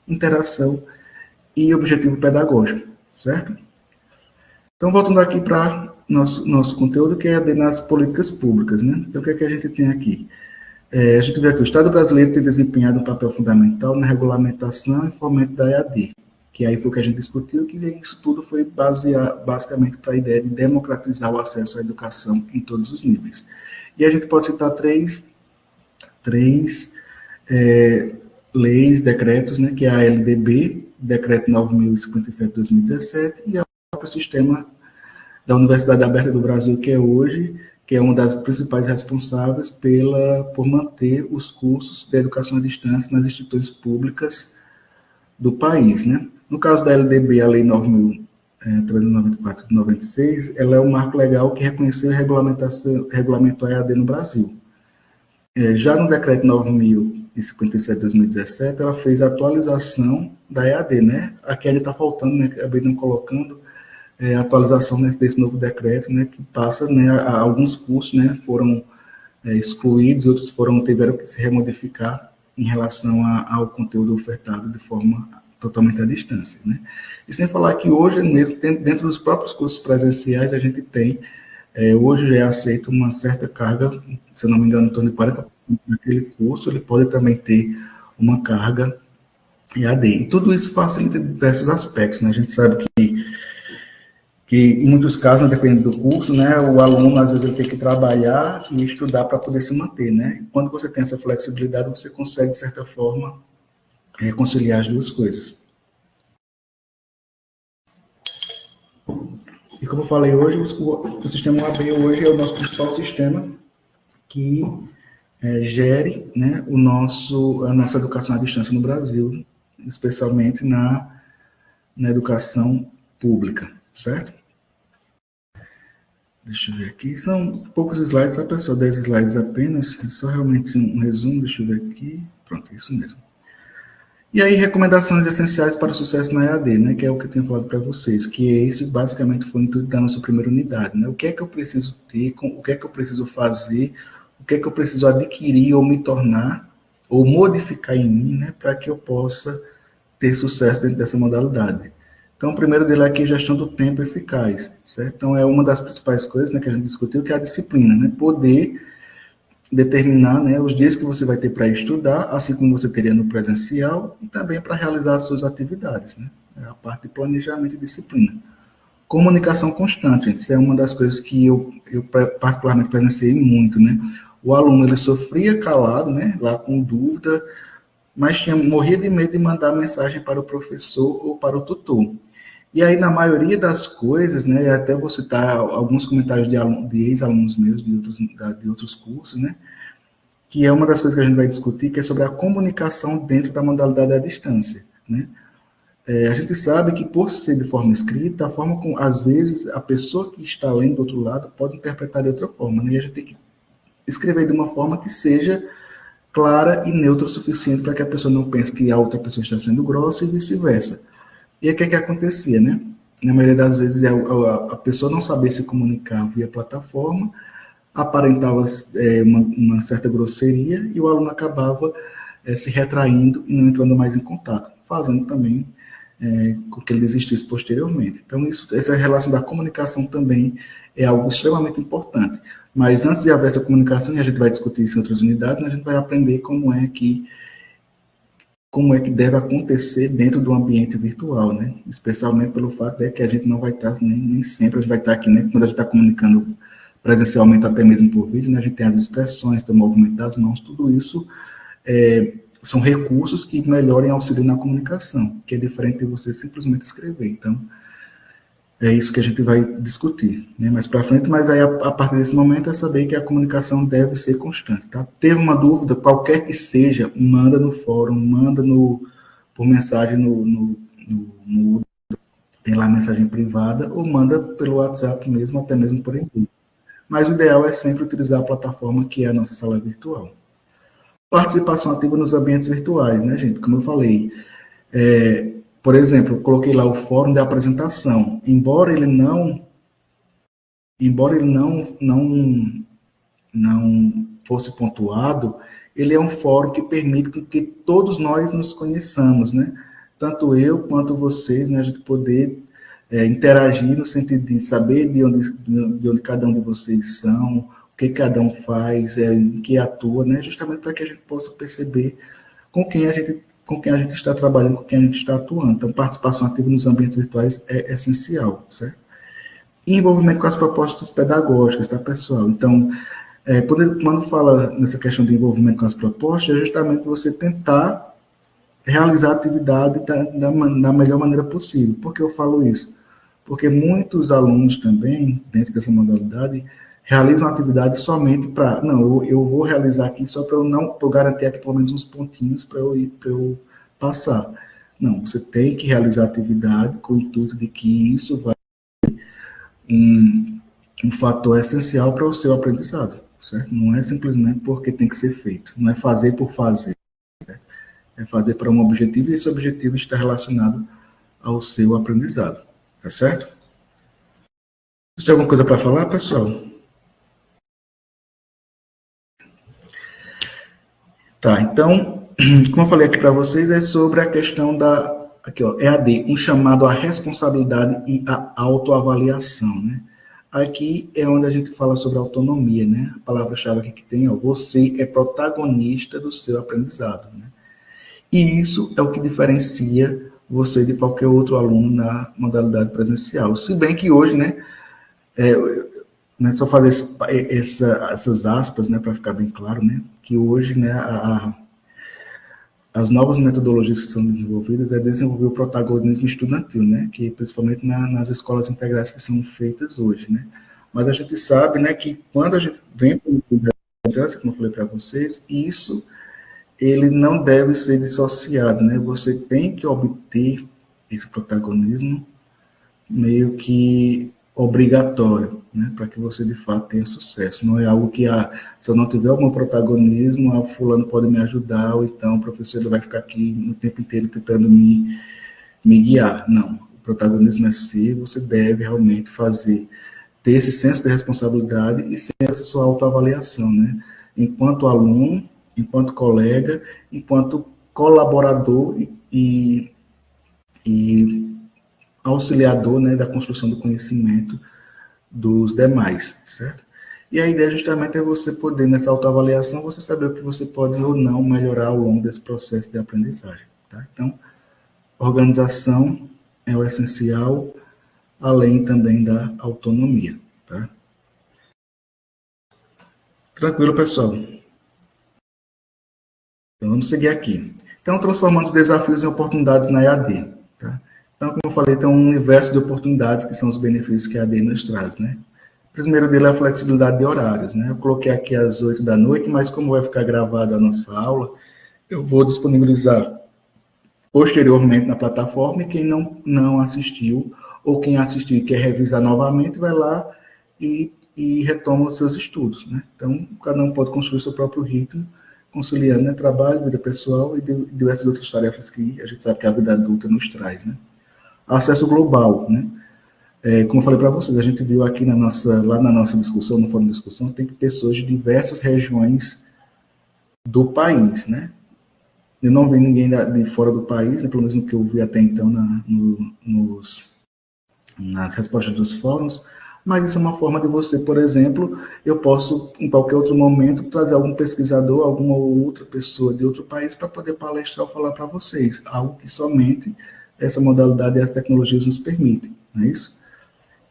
interação e objetivo pedagógico, certo? Então, voltando aqui para nosso conteúdo, que é EAD nas políticas públicas, né? Então, o que é que a gente tem aqui? A gente vê que o Estado brasileiro tem desempenhado um papel fundamental na regulamentação e fomento da EAD, que aí foi o que a gente discutiu, que isso tudo foi basicamente para a ideia de democratizar o acesso à educação em todos os níveis. E a gente pode citar três leis, decretos, né, que é a LDB, Decreto 9.057 de 2017, e o próprio sistema da Universidade Aberta do Brasil, que é uma das principais responsáveis por manter os cursos de educação à distância nas instituições públicas do país, né? No caso da LDB, a Lei 9.394 de 96, ela é um marco legal que reconheceu e regulamentou a EAD no Brasil. Já no Decreto 9.057 de 2017, ela fez a atualização da EAD, né? Aqui ainda está faltando, né? Acabei não colocando a atualização desse novo decreto, né? Que passa, né? Alguns cursos, né? Foram excluídos, outros tiveram que se remodificar em relação ao conteúdo ofertado de forma totalmente à distância, né? E sem falar que hoje mesmo, dentro dos próprios cursos presenciais, a gente tem, hoje já é aceito uma certa carga, se eu não me engano, em torno de 40% daquele curso, ele pode também ter uma carga EAD. E tudo isso facilita diversos aspectos, né? A gente sabe que em muitos casos, dependendo do curso, né, o aluno, às vezes, ele tem que trabalhar e estudar para poder se manter, né? E quando você tem essa flexibilidade, você consegue, de certa forma, conciliar as duas coisas. E como eu falei hoje, o sistema UAB hoje é o nosso principal sistema que gere, né, a nossa educação à distância no Brasil, especialmente na educação pública, certo? Deixa eu ver aqui. São poucos slides, tá, pessoal? 10 slides apenas. É só realmente um resumo. Deixa eu ver aqui. Pronto, é isso mesmo. E aí, recomendações essenciais para o sucesso na EAD, né? Que é o que eu tenho falado para vocês. Que esse, basicamente, foi o intuito da nossa primeira unidade, né? O que é que eu preciso ter, o que é que eu preciso fazer, o que é que eu preciso adquirir ou me tornar, ou modificar em mim, né? Para que eu possa ter sucesso dentro dessa modalidade. Então, o primeiro dele aqui é a gestão do tempo eficaz, certo? Então, é uma das principais coisas, né, que a gente discutiu, que é a disciplina, né? Poder determinar, né, os dias que você vai ter para estudar, assim como você teria no presencial, e também para realizar as suas atividades, né? É a parte de planejamento e disciplina. Comunicação constante, gente, isso é uma das coisas que eu particularmente presenciei muito, né? O aluno, ele sofria calado, né, lá com dúvida, mas morria de medo de mandar mensagem para o professor ou para o tutor. E aí, na maioria das coisas, né, até vou citar alguns comentários de ex-alunos meus de outros cursos, né, que é uma das coisas que a gente vai discutir, que é sobre a comunicação dentro da modalidade à distância, né. A gente sabe que, por ser de forma escrita, a forma como, às vezes, a pessoa que está lendo do outro lado pode interpretar de outra forma, né, e a gente tem que escrever de uma forma que seja clara e neutra o suficiente para que a pessoa não pense que a outra pessoa está sendo grossa e vice-versa. E aí, o que acontecia, né? Na maioria das vezes, a pessoa não saber se comunicar via plataforma, aparentava uma certa grosseria e o aluno acabava se retraindo e não entrando mais em contato, fazendo também com que ele desistisse posteriormente. Então, essa relação da comunicação também é algo extremamente importante. Mas antes de haver essa comunicação, e a gente vai discutir isso em outras unidades, a gente vai aprender como é que deve acontecer dentro do ambiente virtual, né? Especialmente pelo fato de que a gente não vai estar, nem sempre a gente vai estar aqui, né? Quando a gente está comunicando presencialmente, até mesmo por vídeo, né? A gente tem as expressões, tem o movimento das mãos, tudo isso são recursos que melhorem e auxiliam na comunicação, que é diferente de você simplesmente escrever. Então, é isso que a gente vai discutir, né? Mais para frente, mas aí a partir desse momento é saber que a comunicação deve ser constante, tá? Teve uma dúvida, qualquer que seja, manda no fórum, manda por mensagem tem lá a mensagem privada, ou manda pelo WhatsApp mesmo, até mesmo por e-mail. Mas o ideal é sempre utilizar a plataforma que é a nossa sala virtual. Participação ativa nos ambientes virtuais, né, gente? Como eu falei, por exemplo, eu coloquei lá o fórum de apresentação. Embora ele não fosse pontuado, ele é um fórum que permite que todos nós nos conheçamos, né? Tanto eu quanto vocês, né? A gente poder interagir no sentido de saber de onde cada um de vocês são, o que cada um faz, em que atua, né? Justamente para que a gente possa perceber com quem a gente está trabalhando, com quem a gente está atuando. Então, participação ativa nos ambientes virtuais é essencial, certo? E envolvimento com as propostas pedagógicas, tá, pessoal? Então, quando fala nessa questão de envolvimento com as propostas, é justamente você tentar realizar a atividade da melhor maneira possível. Por que eu falo isso? Porque muitos alunos também, dentro dessa modalidade, realizam a atividade somente para, eu vou realizar aqui só para eu garantir aqui pelo menos uns pontinhos para eu passar. Não, você tem que realizar a atividade com o intuito de que isso vai ser um fator essencial para o seu aprendizado, certo? Não é simplesmente porque tem que ser feito, não é fazer por fazer, certo? É fazer para um objetivo e esse objetivo está relacionado ao seu aprendizado, tá certo? Você tem alguma coisa para falar, pessoal? Tá, então, como eu falei aqui para vocês, é sobre a questão EAD, um chamado à responsabilidade e à autoavaliação, né? Aqui é onde a gente fala sobre autonomia, né? A palavra-chave aqui que tem, você é protagonista do seu aprendizado, né? E isso é o que diferencia você de qualquer outro aluno na modalidade presencial. Se bem que hoje, né, só fazer essas aspas, né, para ficar bem claro, né, que hoje, né, as novas metodologias que são desenvolvidas é desenvolver o protagonismo estudantil, né, que principalmente nas escolas integrais que são feitas hoje, né. Mas a gente sabe, né, que quando a gente vem para o mudança, como eu falei para vocês, isso ele não deve ser dissociado, né, você tem que obter esse protagonismo meio que obrigatório, né, para que você de fato tenha sucesso. Não é algo que, se eu não tiver algum protagonismo, fulano pode me ajudar, ou então o professor ele vai ficar aqui no tempo inteiro tentando me guiar. Não, o protagonismo é seu, você deve realmente ter esse senso de responsabilidade e ser essa sua autoavaliação, né, enquanto aluno, enquanto colega, enquanto colaborador e auxiliador, né, da construção do conhecimento dos demais, certo? E a ideia justamente é você poder, nessa autoavaliação, você saber o que você pode ou não melhorar ao longo desse processo de aprendizagem, tá? Então, organização é o essencial, além também da autonomia, tá? Tranquilo, pessoal? Então, vamos seguir aqui. Então, transformando desafios em oportunidades na EAD, tá? Então, como eu falei, tem um universo de oportunidades que são os benefícios que a EAD nos traz, né? O primeiro dele é a flexibilidade de horários, né? Eu coloquei aqui às 8 da noite, mas como vai ficar gravada a nossa aula, eu vou disponibilizar posteriormente na plataforma e quem não assistiu ou quem assistiu e quer revisar novamente, vai lá e retoma os seus estudos, né? Então, cada um pode construir seu próprio ritmo, conciliando, né, trabalho, vida pessoal e diversas outras tarefas que a gente sabe que a vida adulta nos traz, né? Acesso global, né? Como eu falei para vocês, a gente viu aqui lá na nossa discussão, no fórum de discussão, tem pessoas de diversas regiões do país, né? Eu não vi ninguém de fora do país, né, pelo menos no que eu vi até então nas respostas dos fóruns, mas isso é uma forma de você, por exemplo, eu posso, em qualquer outro momento, trazer algum pesquisador, alguma outra pessoa de outro país para poder palestrar ou falar para vocês, algo que somente essa modalidade e as tecnologias nos permitem, não é isso?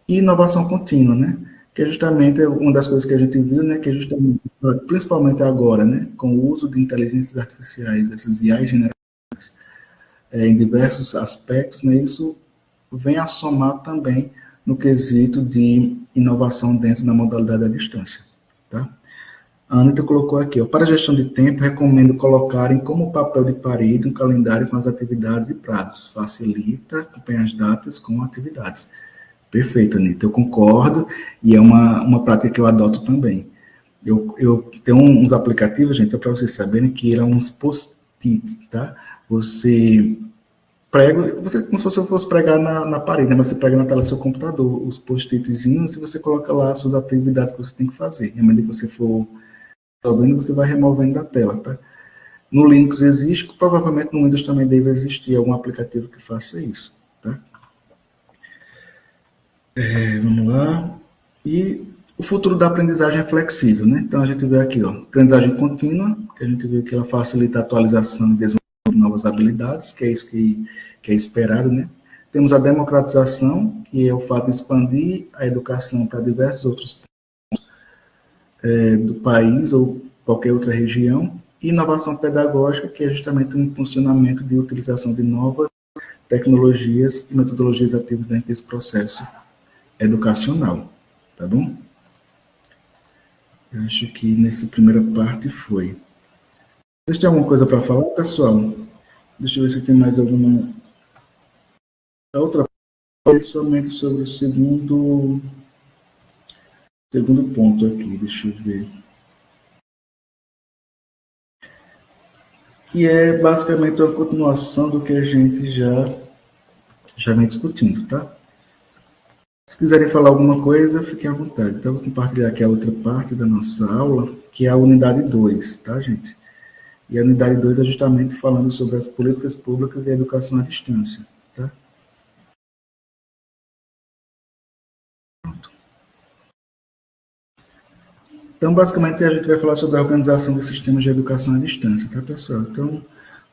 E inovação contínua, né? Que é justamente uma das coisas que a gente viu, né? Que é justamente, principalmente agora, né? Com o uso de inteligências artificiais, essas IAs generativas, em diversos aspectos, né? Isso vem a somar também no quesito de inovação dentro da modalidade à distância, tá? A Anitta colocou aqui, ó, para a gestão de tempo, recomendo colocarem como papel de parede um calendário com as atividades e prazos. Facilita acompanhar as datas com atividades. Perfeito, Anitta, eu concordo, e é uma prática que eu adoto também. Eu tenho uns aplicativos, gente, só para vocês saberem, que eram uns post-it, tá? Você prega, como se você fosse pregar na parede, né? Você prega na tela do seu computador os post-itzinhos e você coloca lá as suas atividades que você tem que fazer. E à medida que você for resolvendo, você vai removendo da tela, tá? No Linux existe, provavelmente no Windows também deve existir algum aplicativo que faça isso, tá? Vamos lá. E o futuro da aprendizagem é flexível, né? Então a gente vê aqui, ó, aprendizagem contínua, que a gente vê que ela facilita a atualização e desenvolvimento de novas habilidades, que é isso que é esperado, né? Temos a democratização, que é o fato de expandir a educação para diversos outros pontos do país ou qualquer outra região. E inovação pedagógica, que é justamente o impulsionamento de utilização de novas tecnologias e metodologias ativas dentro desse processo educacional, tá bom? Eu acho que nessa primeira parte foi. Vocês têm alguma coisa para falar, pessoal? Deixa eu ver se tem mais alguma outra coisa, somente sobre o segundo ponto aqui, deixa eu ver. Que é basicamente uma continuação do que a gente já vem discutindo, tá? Se quiserem falar alguma coisa, fiquem à vontade. Então, eu vou compartilhar aqui a outra parte da nossa aula, que é a unidade 2, tá, gente? E a unidade 2 é justamente falando sobre as políticas públicas e a educação à distância, tá? Pronto. Então, basicamente, a gente vai falar sobre a organização dos sistemas de educação à distância, tá, pessoal? Então,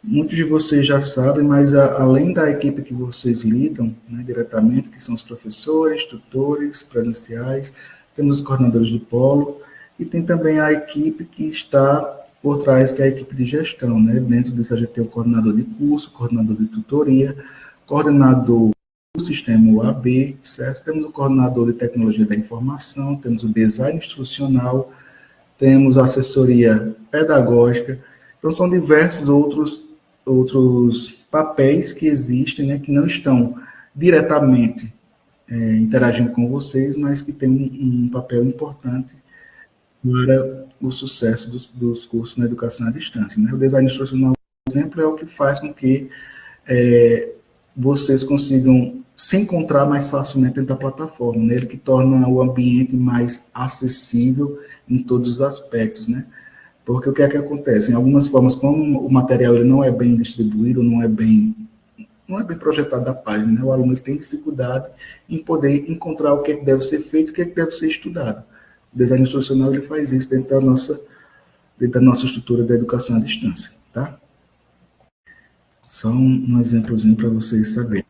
muitos de vocês já sabem, mas além da equipe que vocês lidam, né, diretamente, que são os professores, tutores, presenciais, temos os coordenadores de polo, e tem também a equipe que está por trás, que é a equipe de gestão, né? Dentro disso a gente tem o coordenador de curso, coordenador de tutoria, coordenador do sistema UAB, certo? Temos o coordenador de tecnologia da informação, temos o design instrucional, temos a assessoria pedagógica. Então, são diversos outros papéis que existem, né, que não estão diretamente interagindo com vocês, mas que têm um papel importante para o sucesso dos cursos na educação à distância, né? O design instrucional, por exemplo, é o que faz com que vocês consigam se encontrar mais facilmente dentro da plataforma, né? Ele que torna o ambiente mais acessível em todos os aspectos, né? Porque o que é que acontece? Em algumas formas, como o material ele não é bem distribuído, não é bem projetado da página, né? O aluno ele tem dificuldade em poder encontrar o que deve ser feito, o que deve ser estudado. O design instrucional ele faz isso dentro da nossa estrutura da educação à distância, tá? Só um exemplozinho para vocês saberem.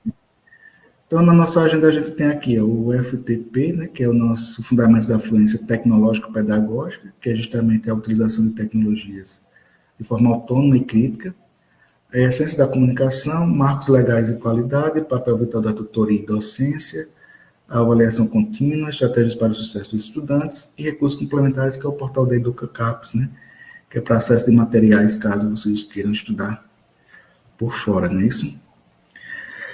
Então, na nossa agenda, a gente tem aqui o FTP, né, que é o nosso Fundamentos da Fluência Tecnológico-Pedagógica, que é justamente a utilização de tecnologias de forma autônoma e crítica, a Essência da Comunicação, Marcos Legais e Qualidade, Papel Vital da Tutoria e Docência, a Avaliação Contínua, Estratégias para o Sucesso dos Estudantes e Recursos Complementares, que é o portal da EducaCaps, né, que é para acesso de materiais, caso vocês queiram estudar por fora, não é isso?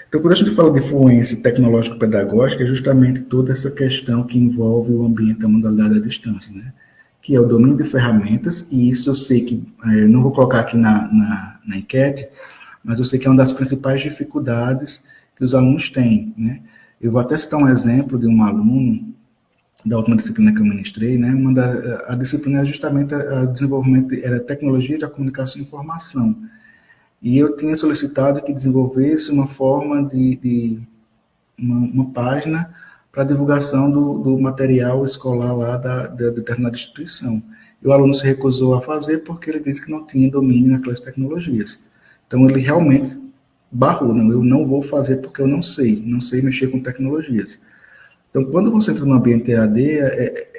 Então, quando a gente fala de fluência tecnológico-pedagógica, é justamente toda essa questão que envolve o ambiente da modalidade à distância, né? Que é o domínio de ferramentas, e isso eu sei que, não vou colocar aqui na enquete, mas eu sei que é uma das principais dificuldades que os alunos têm, né? Eu vou até citar um exemplo de um aluno da última disciplina que eu ministrei, né? A disciplina era justamente o desenvolvimento, era tecnologia da comunicação e informação. E eu tinha solicitado que desenvolvesse uma forma uma página para divulgação do material escolar lá da determinada instituição. E o aluno se recusou a fazer porque ele disse que não tinha domínio naquelas tecnologias. Então, ele realmente barrou, não, eu não vou fazer porque eu não sei mexer com tecnologias. Então, quando você entra no ambiente EAD,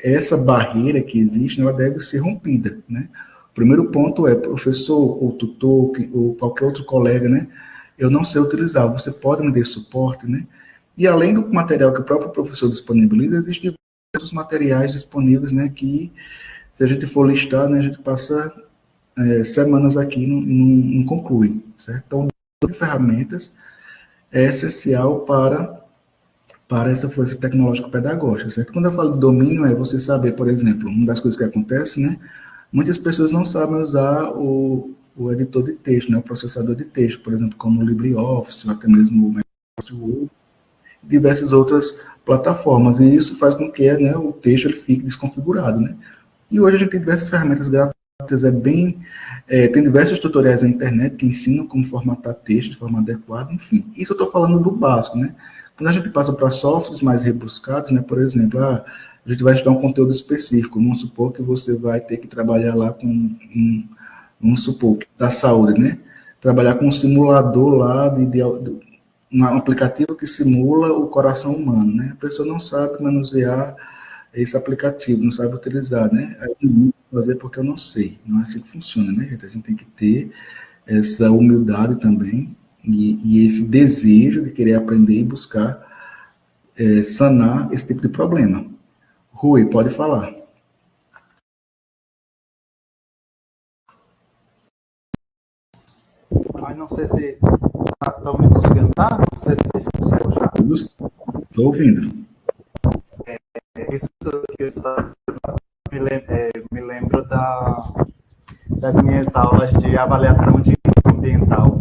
essa barreira que existe, ela deve ser rompida, né? O primeiro ponto é, professor ou tutor, ou qualquer outro colega, né? Eu não sei utilizar, você pode me dar suporte, né? E além do material que o próprio professor disponibiliza, existem outros materiais disponíveis, né? Que, se a gente for listar, né, a gente passa semanas aqui e não conclui, certo? Então, ferramentas é essencial para essa força tecnológico-pedagógica, certo? Quando eu falo de domínio, é você saber, por exemplo, uma das coisas que acontece, né? Muitas pessoas não sabem usar o editor de texto, né? O processador de texto, por exemplo, como o LibreOffice, ou até mesmo o Microsoft Word, diversas outras plataformas, e isso faz com que, né, o texto ele fique desconfigurado, né? E hoje a gente tem diversas ferramentas gratuitas, tem diversos tutoriais na internet que ensinam como formatar texto de forma adequada, enfim. Isso eu estou falando do básico, né? Quando a gente passa para softwares mais rebuscados, né, por exemplo, a gente vai estudar um conteúdo específico, vamos supor que você vai ter que trabalhar lá com, vamos supor, da saúde, né? Trabalhar com um simulador lá, um aplicativo que simula o coração humano, né? A pessoa não sabe manusear esse aplicativo, não sabe utilizar, né? Aí eu não vou fazer porque eu não sei. Não é assim que funciona, né, gente? A gente tem que ter essa humildade também e esse desejo de querer aprender e buscar sanar esse tipo de problema. Rui, pode falar. Não sei se estão me conseguindo dar, não sei se eu já. Estou ouvindo. Isso me lembro das minhas aulas de avaliação de ambiental.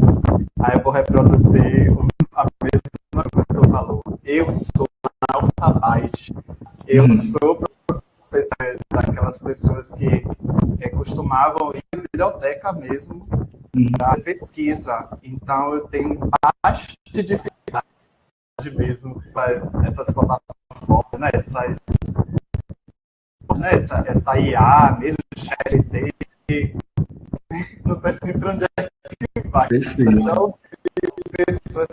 Aí eu vou reproduzir a mesma coisa que o professor falou. Eu sou analfabete. Eu sou professor daquelas pessoas que costumavam ir à biblioteca mesmo para pesquisa. Então eu tenho bastante dificuldade mesmo com essas plataformas, né? Essa IA, mesmo ChatGPT, não sei para onde é que vai. Perfeito. Eu já ouvi pessoas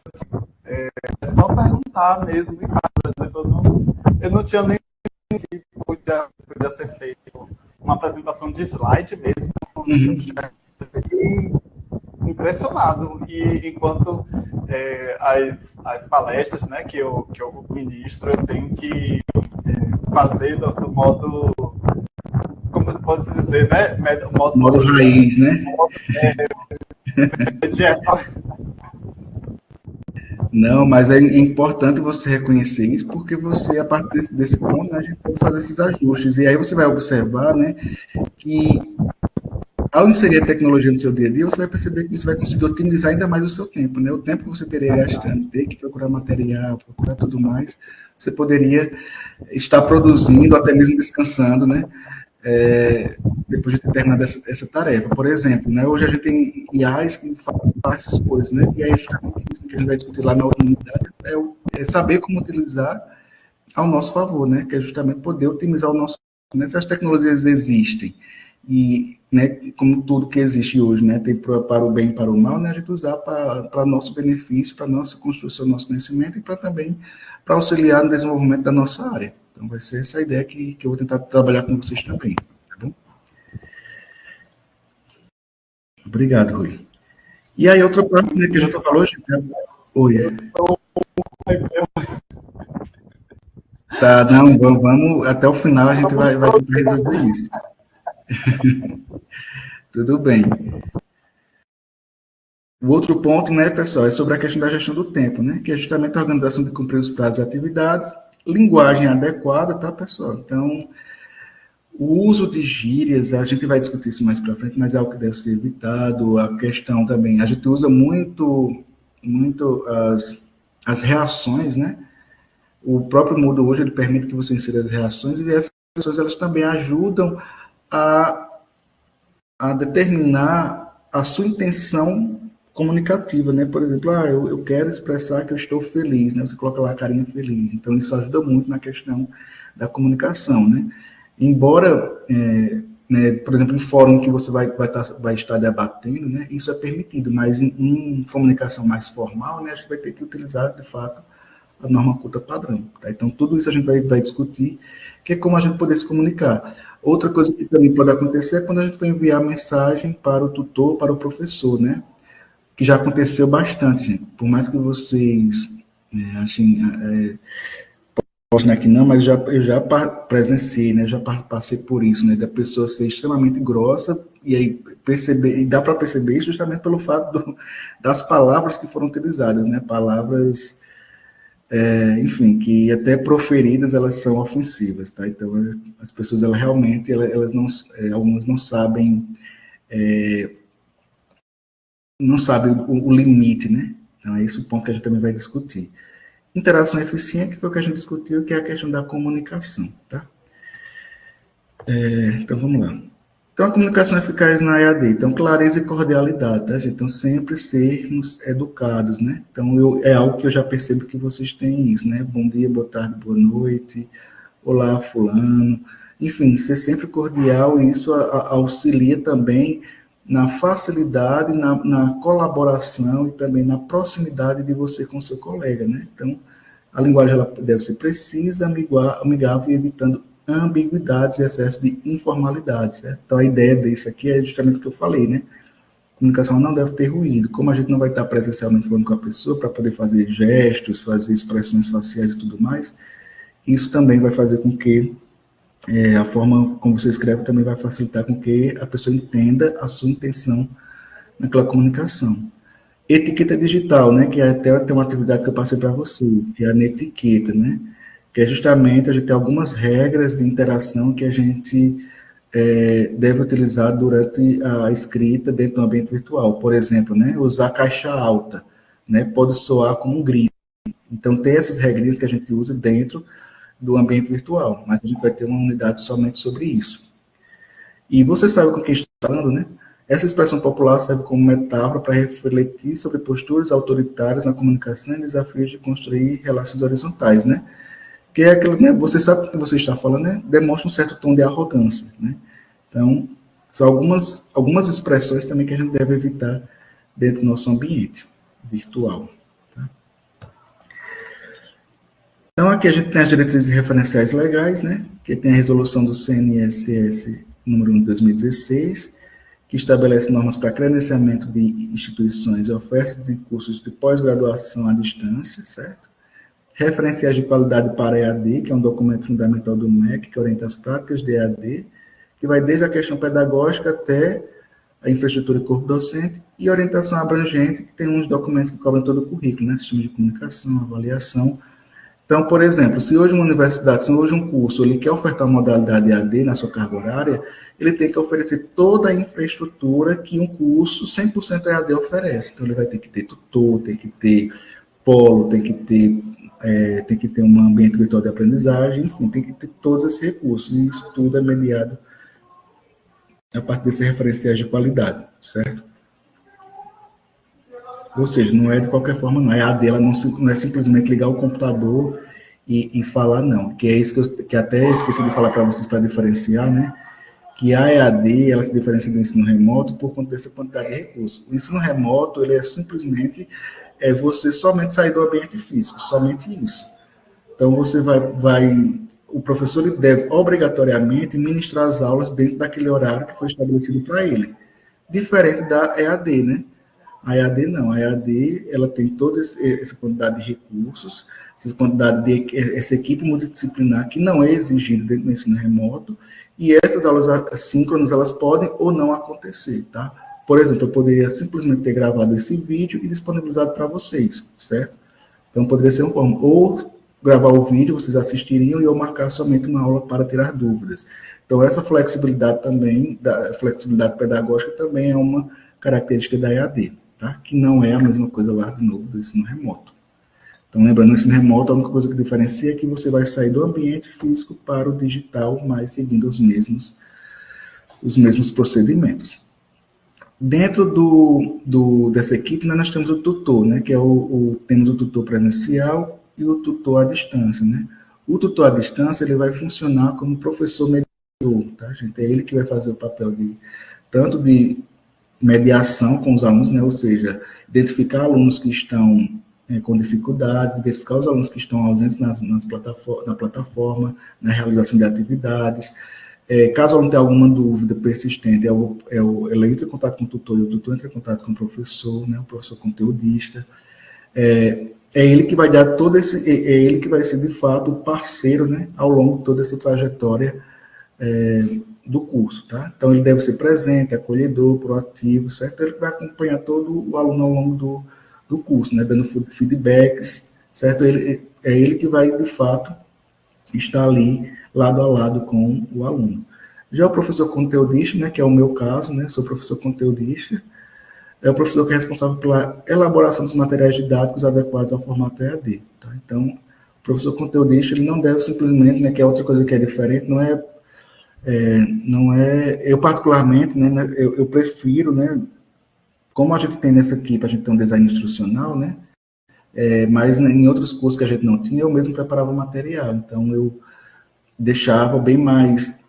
é só perguntar mesmo, e, por exemplo, eu não tinha nem que podia ser feito uma apresentação de slide mesmo, impressionado. E enquanto as palestras, né, que eu ministro, eu tenho que fazer do modo, como eu posso dizer, né? Modo raiz, né? Não, mas é importante você reconhecer isso, porque você, a partir desse ponto, né, a gente pode fazer esses ajustes. E aí você vai observar, né, que ao inserir a tecnologia no seu dia a dia, você vai perceber que você vai conseguir otimizar ainda mais o seu tempo, né? O tempo que você teria gastando, ter que procurar material, procurar tudo mais, você poderia estar produzindo, até mesmo descansando, né? Depois de ter terminado essa tarefa. Por exemplo, né? Hoje a gente tem IAs que fazem essas coisas, né? E aí justamente isso que a gente vai discutir lá na outra unidade é saber como utilizar ao nosso favor, né? Que é justamente poder otimizar o nosso... Né? Se as tecnologias existem e, né, como tudo que existe hoje, né, tem para o bem e para o mal, né, a gente usar para nosso benefício, para nossa construção, nosso conhecimento e para também para auxiliar no desenvolvimento da nossa área. Então, vai ser essa a ideia que eu vou tentar trabalhar com vocês também, tá bom? Obrigado, Rui. E aí, outra parte, né, que a gente falou, gente... Oi. Tá, não, vamos, até o final a gente vai tentar resolver isso. Tudo bem. O outro ponto, né, pessoal, é sobre a questão da gestão do tempo, né, que é justamente a organização de cumprir os prazos e atividades, linguagem adequada, tá, pessoal? Então, o uso de gírias, a gente vai discutir isso mais para frente, mas é algo que deve ser evitado. A questão também, a gente usa muito as reações, né, O próprio Moodle hoje ele permite que você insira as reações, e essas reações elas também ajudam a determinar a sua intenção comunicativa, né? Por exemplo, eu quero expressar que eu estou feliz, né? Você coloca lá a carinha feliz. Então, isso ajuda muito na questão da comunicação, né? Embora, né, por exemplo, em fórum que você vai estar debatendo, né? Isso é permitido, mas em comunicação mais formal, né? A gente vai ter que utilizar, de fato, a norma culta padrão, tá? Então, tudo isso a gente vai discutir, que é como a gente poder se comunicar. Outra coisa que também pode acontecer é quando a gente for enviar mensagem para o tutor, para o professor, né? Que já aconteceu bastante, gente. Por mais que vocês achem, que não, mas eu já presenciei, né? Já passei por isso, né? Da pessoa ser extremamente grossa, e aí dá para perceber isso justamente pelo fato das palavras que foram utilizadas, né? Palavras, enfim, que até proferidas elas são ofensivas, tá? Então as pessoas elas realmente elas não, algumas não sabem o limite, né? Então é esse o ponto que a gente também vai discutir. Interação eficiente, que foi o que a gente discutiu, que é a questão da comunicação, tá? Então vamos lá. Então a comunicação eficaz na EAD, então clareza e cordialidade, tá, gente? Então sempre sermos educados, né? Então é algo que eu já percebo que vocês têm isso, né? Bom dia, boa tarde, boa noite, olá fulano, enfim, ser sempre cordial, e isso auxilia também na facilidade, na colaboração e também na proximidade de você com seu colega, né? Então, a linguagem ela deve ser precisa, amigável e evitando ambiguidades e excesso de informalidade, certo? Então, a ideia disso aqui é justamente o que eu falei, né? A comunicação não deve ter ruído. Como a gente não vai estar presencialmente falando com a pessoa para poder fazer gestos, fazer expressões faciais e tudo mais, isso também vai fazer com que a forma como você escreve também vai facilitar com que a pessoa entenda a sua intenção naquela comunicação. Etiqueta digital, né, que até tem uma atividade que eu passei para vocês, que é a netiqueta, né, que é justamente a gente tem algumas regras de interação que a gente deve utilizar durante a escrita dentro do ambiente virtual. Por exemplo, né, usar caixa alta, né, pode soar como um grito. Então, tem essas regrinhas que a gente usa dentro do ambiente virtual, mas a gente vai ter uma unidade somente sobre isso. E você sabe com quem está falando, né? Essa expressão popular serve como metáfora para refletir sobre posturas autoritárias na comunicação e desafios de construir relações horizontais, né? Que é aquilo, né? Você sabe o que você está falando, né? Demonstra um certo tom de arrogância, né? Então, são algumas expressões também que a gente deve evitar dentro do nosso ambiente virtual. Então, aqui a gente tem as diretrizes referenciais legais, né, que tem a resolução do CNSS número 1 de 2016, que estabelece normas para credenciamento de instituições e ofertas de cursos de pós-graduação à distância, certo? Referenciais de qualidade para EAD, que é um documento fundamental do MEC, que orienta as práticas de EAD, que vai desde a questão pedagógica até a infraestrutura e corpo docente, e orientação abrangente, que tem uns documentos que cobrem todo o currículo, né, sistema de comunicação, avaliação. Então, por exemplo, se hoje uma universidade, se hoje um curso, ele quer ofertar uma modalidade EAD na sua carga horária, ele tem que oferecer toda a infraestrutura que um curso 100% EAD oferece. Então, ele vai ter que ter tutor, tem que ter polo, tem que ter um ambiente virtual de aprendizagem, enfim, tem que ter todos esses recursos. E isso tudo é mediado a partir desses referenciais de qualidade, certo? Ou seja, não é de qualquer forma, não. A EAD ela não é simplesmente ligar o computador e falar, não. Que é isso que até esqueci de falar para vocês, para diferenciar, né? Que a EAD ela se diferencia do ensino remoto por conta dessa quantidade de recursos. O ensino remoto ele é simplesmente você somente sair do ambiente físico, somente isso. Então, o professor ele deve obrigatoriamente ministrar as aulas dentro daquele horário que foi estabelecido para ele. Diferente da EAD, né? A EAD não, a EAD ela tem toda essa quantidade de recursos, essa equipe multidisciplinar que não é exigida dentro do ensino remoto, e essas aulas assíncronas elas podem ou não acontecer, tá? Por exemplo, eu poderia simplesmente ter gravado esse vídeo e disponibilizado para vocês, certo? Então poderia ser uma forma, ou gravar o vídeo, vocês assistiriam e eu marcar somente uma aula para tirar dúvidas. Então essa flexibilidade também, da flexibilidade pedagógica também é uma característica da EAD. Tá? Que não é a mesma coisa lá, de novo, do ensino remoto. Então, lembrando, no ensino remoto, a única coisa que diferencia é que você vai sair do ambiente físico para o digital, mas seguindo os mesmos procedimentos. Dentro dessa equipe, nós temos o tutor, né, que é temos o tutor presencial e o tutor à distância, né? O tutor à distância, ele vai funcionar como professor mediador, tá, gente? É ele que vai fazer o papel tanto de mediação com os alunos, né, ou seja, identificar alunos que estão com dificuldades, identificar os alunos que estão ausentes na plataforma, na realização de atividades. Caso não tenha alguma dúvida persistente, ela entra em contato com o tutor e o tutor entra em contato com o professor, né, o professor conteudista. É ele que vai dar ele que vai ser, de fato, o parceiro, né, ao longo de toda essa trajetória do curso, tá? Então, ele deve ser presente, acolhedor, proativo, certo? Ele vai acompanhar todo o aluno ao longo do curso, né, dando feedbacks, certo? É ele que vai, de fato, estar ali, lado a lado com o aluno. Já o professor conteudista, né, que é o meu caso, né, sou professor conteudista, é o professor que é responsável pela elaboração dos materiais didáticos adequados ao formato EAD, tá? Então, o professor conteudista, ele não deve simplesmente, né, que é outra coisa que é diferente, eu particularmente, né, eu prefiro, né, como a gente tem nessa equipe, a gente tem um design instrucional, né, mas em outros cursos que a gente não tinha, eu mesmo preparava o material, então eu deixava bem mais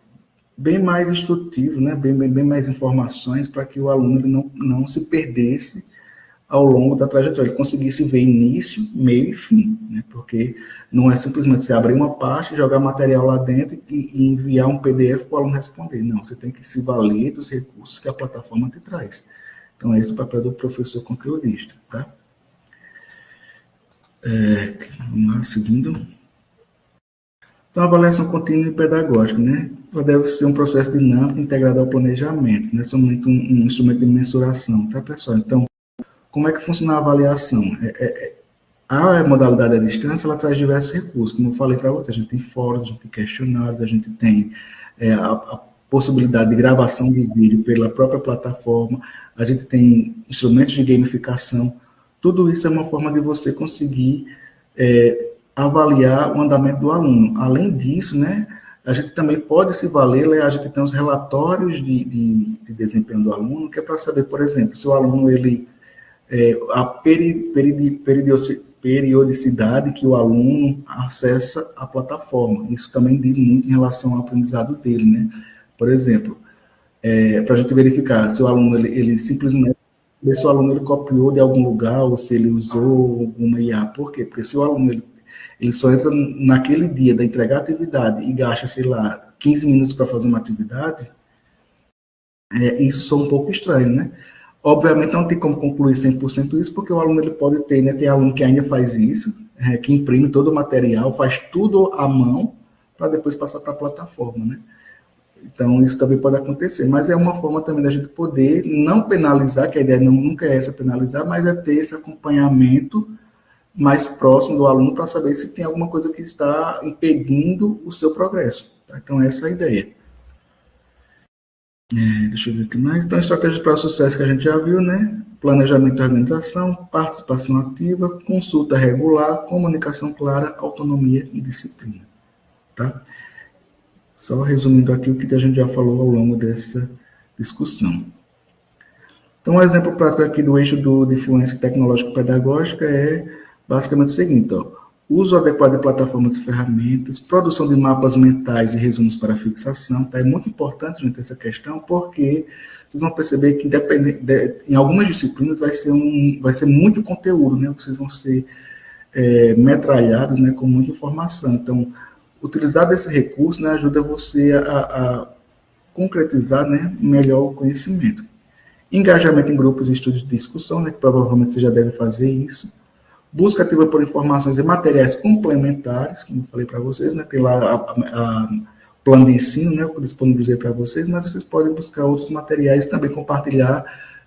instrutivo, né, bem mais informações para que o aluno ele não se perdesse ao longo da trajetória, ele conseguisse ver início, meio e fim, né, porque não é simplesmente você abrir uma parte, jogar material lá dentro e enviar um PDF para o aluno responder, não, você tem que se valer dos recursos que a plataforma te traz. Então, é esse o papel do professor conteudista, tá? Vamos lá, seguindo. Então, a avaliação contínua e pedagógica, né? Ela deve ser um processo dinâmico integrado ao planejamento, não é somente um instrumento de mensuração, tá, pessoal? Então, como é que funciona a avaliação? A modalidade à distância, ela traz diversos recursos, como eu falei para vocês, a gente tem fóruns, a gente tem questionários, a gente tem a possibilidade de gravação de vídeo pela própria plataforma, a gente tem instrumentos de gamificação, tudo isso é uma forma de você conseguir avaliar o andamento do aluno. Além disso, né, a gente também pode se valer, a gente tem os relatórios de desempenho do aluno, que é para saber, por exemplo, se o aluno, a periodicidade que o aluno acessa a plataforma. Isso também diz muito em relação ao aprendizado dele, né? Por exemplo, para a gente verificar se o aluno, ele simplesmente, se o aluno ele copiou de algum lugar ou se ele usou alguma IA. Por quê? Porque se o aluno ele só entra naquele dia da entregar a atividade e gasta, sei lá, 15 minutos para fazer uma atividade, isso é um pouco estranho, né? Obviamente não tem como concluir 100% isso, porque o aluno ele pode ter, né? Tem aluno que ainda faz isso, que imprime todo o material, faz tudo à mão, para depois passar para a plataforma, né? Então, isso também pode acontecer, mas é uma forma também da gente poder não penalizar, que a ideia nunca é essa penalizar, mas é ter esse acompanhamento mais próximo do aluno para saber se tem alguma coisa que está impedindo o seu progresso, tá? Então, essa é a ideia. Deixa eu ver o que mais. Então, estratégias para o sucesso que a gente já viu, né? Planejamento e organização, participação ativa, consulta regular, comunicação clara, autonomia e disciplina, tá? Só resumindo aqui o que a gente já falou ao longo dessa discussão. Então, um exemplo prático aqui do eixo de influência tecnológico-pedagógica é basicamente o seguinte, ó, uso adequado de plataformas e ferramentas, produção de mapas mentais e resumos para fixação, tá? É muito importante, gente, essa questão, porque vocês vão perceber que em algumas disciplinas vai ser muito conteúdo, né? Vocês vão ser metralhados, né, com muita informação. Então, utilizar desse recurso, né, ajuda você a concretizar, né, melhor o conhecimento. Engajamento em grupos e estudos de discussão, né, que provavelmente você já deve fazer isso. Busca ativa por informações e materiais complementares, como eu falei para vocês, né, tem lá o plano de ensino, né, que eu disponibilizei para vocês, mas vocês podem buscar outros materiais e também compartilhar,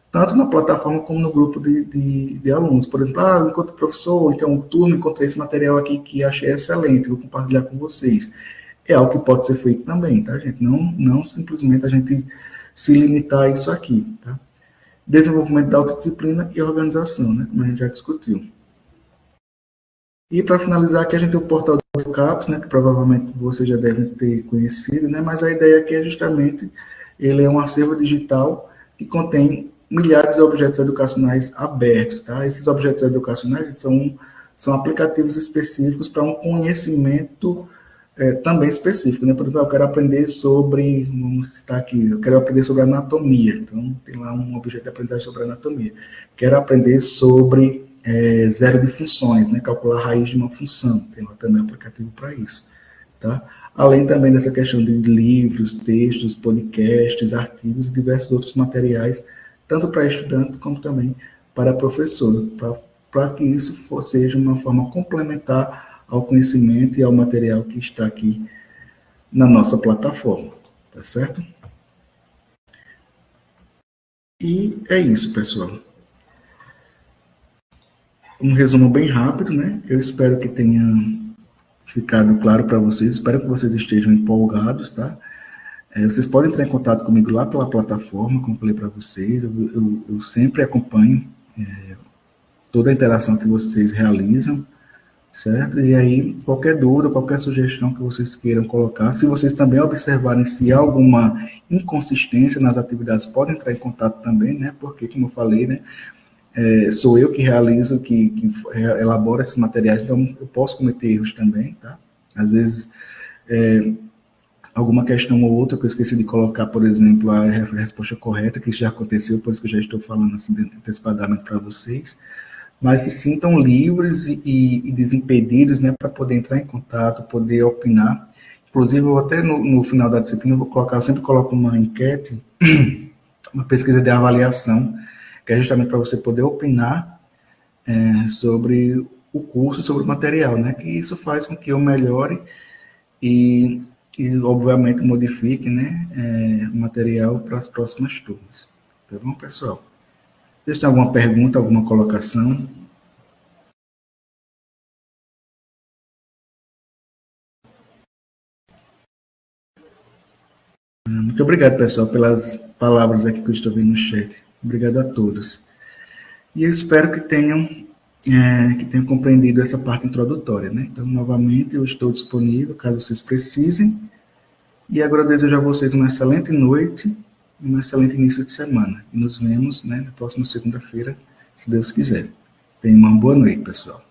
tanto na plataforma como no grupo de alunos. Por exemplo, enquanto professor, então um turno, encontrei esse material aqui que achei excelente, vou compartilhar com vocês. É algo que pode ser feito também, tá, gente? Não simplesmente a gente se limitar a isso aqui, tá? Desenvolvimento da autodisciplina e organização, né, como a gente já discutiu. E para finalizar aqui, a gente tem o portal do CAPES, né, que provavelmente vocês já devem ter conhecido, né, mas a ideia aqui é justamente, ele é um acervo digital que contém milhares de objetos educacionais abertos, tá? Esses objetos educacionais são aplicativos específicos para um conhecimento também específico, né? Por exemplo, eu quero aprender sobre, vamos citar aqui, eu quero aprender sobre anatomia, então tem lá um objeto de aprendizagem sobre anatomia. Quero aprender sobre zero de funções, né? Calcular a raiz de uma função, tem lá também um aplicativo para isso, tá? Além também dessa questão de livros, textos, podcasts, artigos e diversos outros materiais, tanto para estudante como também para professor, para que isso seja uma forma complementar ao conhecimento e ao material que está aqui na nossa plataforma, tá certo? E é isso, pessoal. Um resumo bem rápido, né? Eu espero que tenha ficado claro para vocês, espero que vocês estejam empolgados, tá? Vocês podem entrar em contato comigo lá pela plataforma, como eu falei para vocês, eu sempre acompanho toda a interação que vocês realizam, certo? E aí, qualquer dúvida, qualquer sugestão que vocês queiram colocar, se vocês também observarem se há alguma inconsistência nas atividades, podem entrar em contato também, né? Porque, como eu falei, né? Sou eu que realizo, que elaboro esses materiais, então eu posso cometer erros também, tá? Às vezes, alguma questão ou outra que eu esqueci de colocar, por exemplo, a resposta correta, que isso já aconteceu, por isso que eu já estou falando assim antecipadamente para vocês, mas se sintam livres e desimpedidos, né, para poder entrar em contato, poder opinar. Inclusive, eu até no final da disciplina eu sempre coloco uma enquete, uma pesquisa de avaliação, que é justamente para você poder opinar sobre o curso, sobre o material, né? Que isso faz com que eu melhore e obviamente modifique, né, o material para as próximas turmas. Tá bom, pessoal? Vocês têm alguma pergunta, alguma colocação? Muito obrigado, pessoal, pelas palavras aqui que eu estou vendo no chat. Obrigado a todos. E eu espero que tenham compreendido essa parte introdutória, né? Então, novamente, eu estou disponível caso vocês precisem. E agora eu desejo a vocês uma excelente noite e um excelente início de semana. E nos vemos, né, na próxima segunda-feira, se Deus quiser. Tenham uma boa noite, pessoal.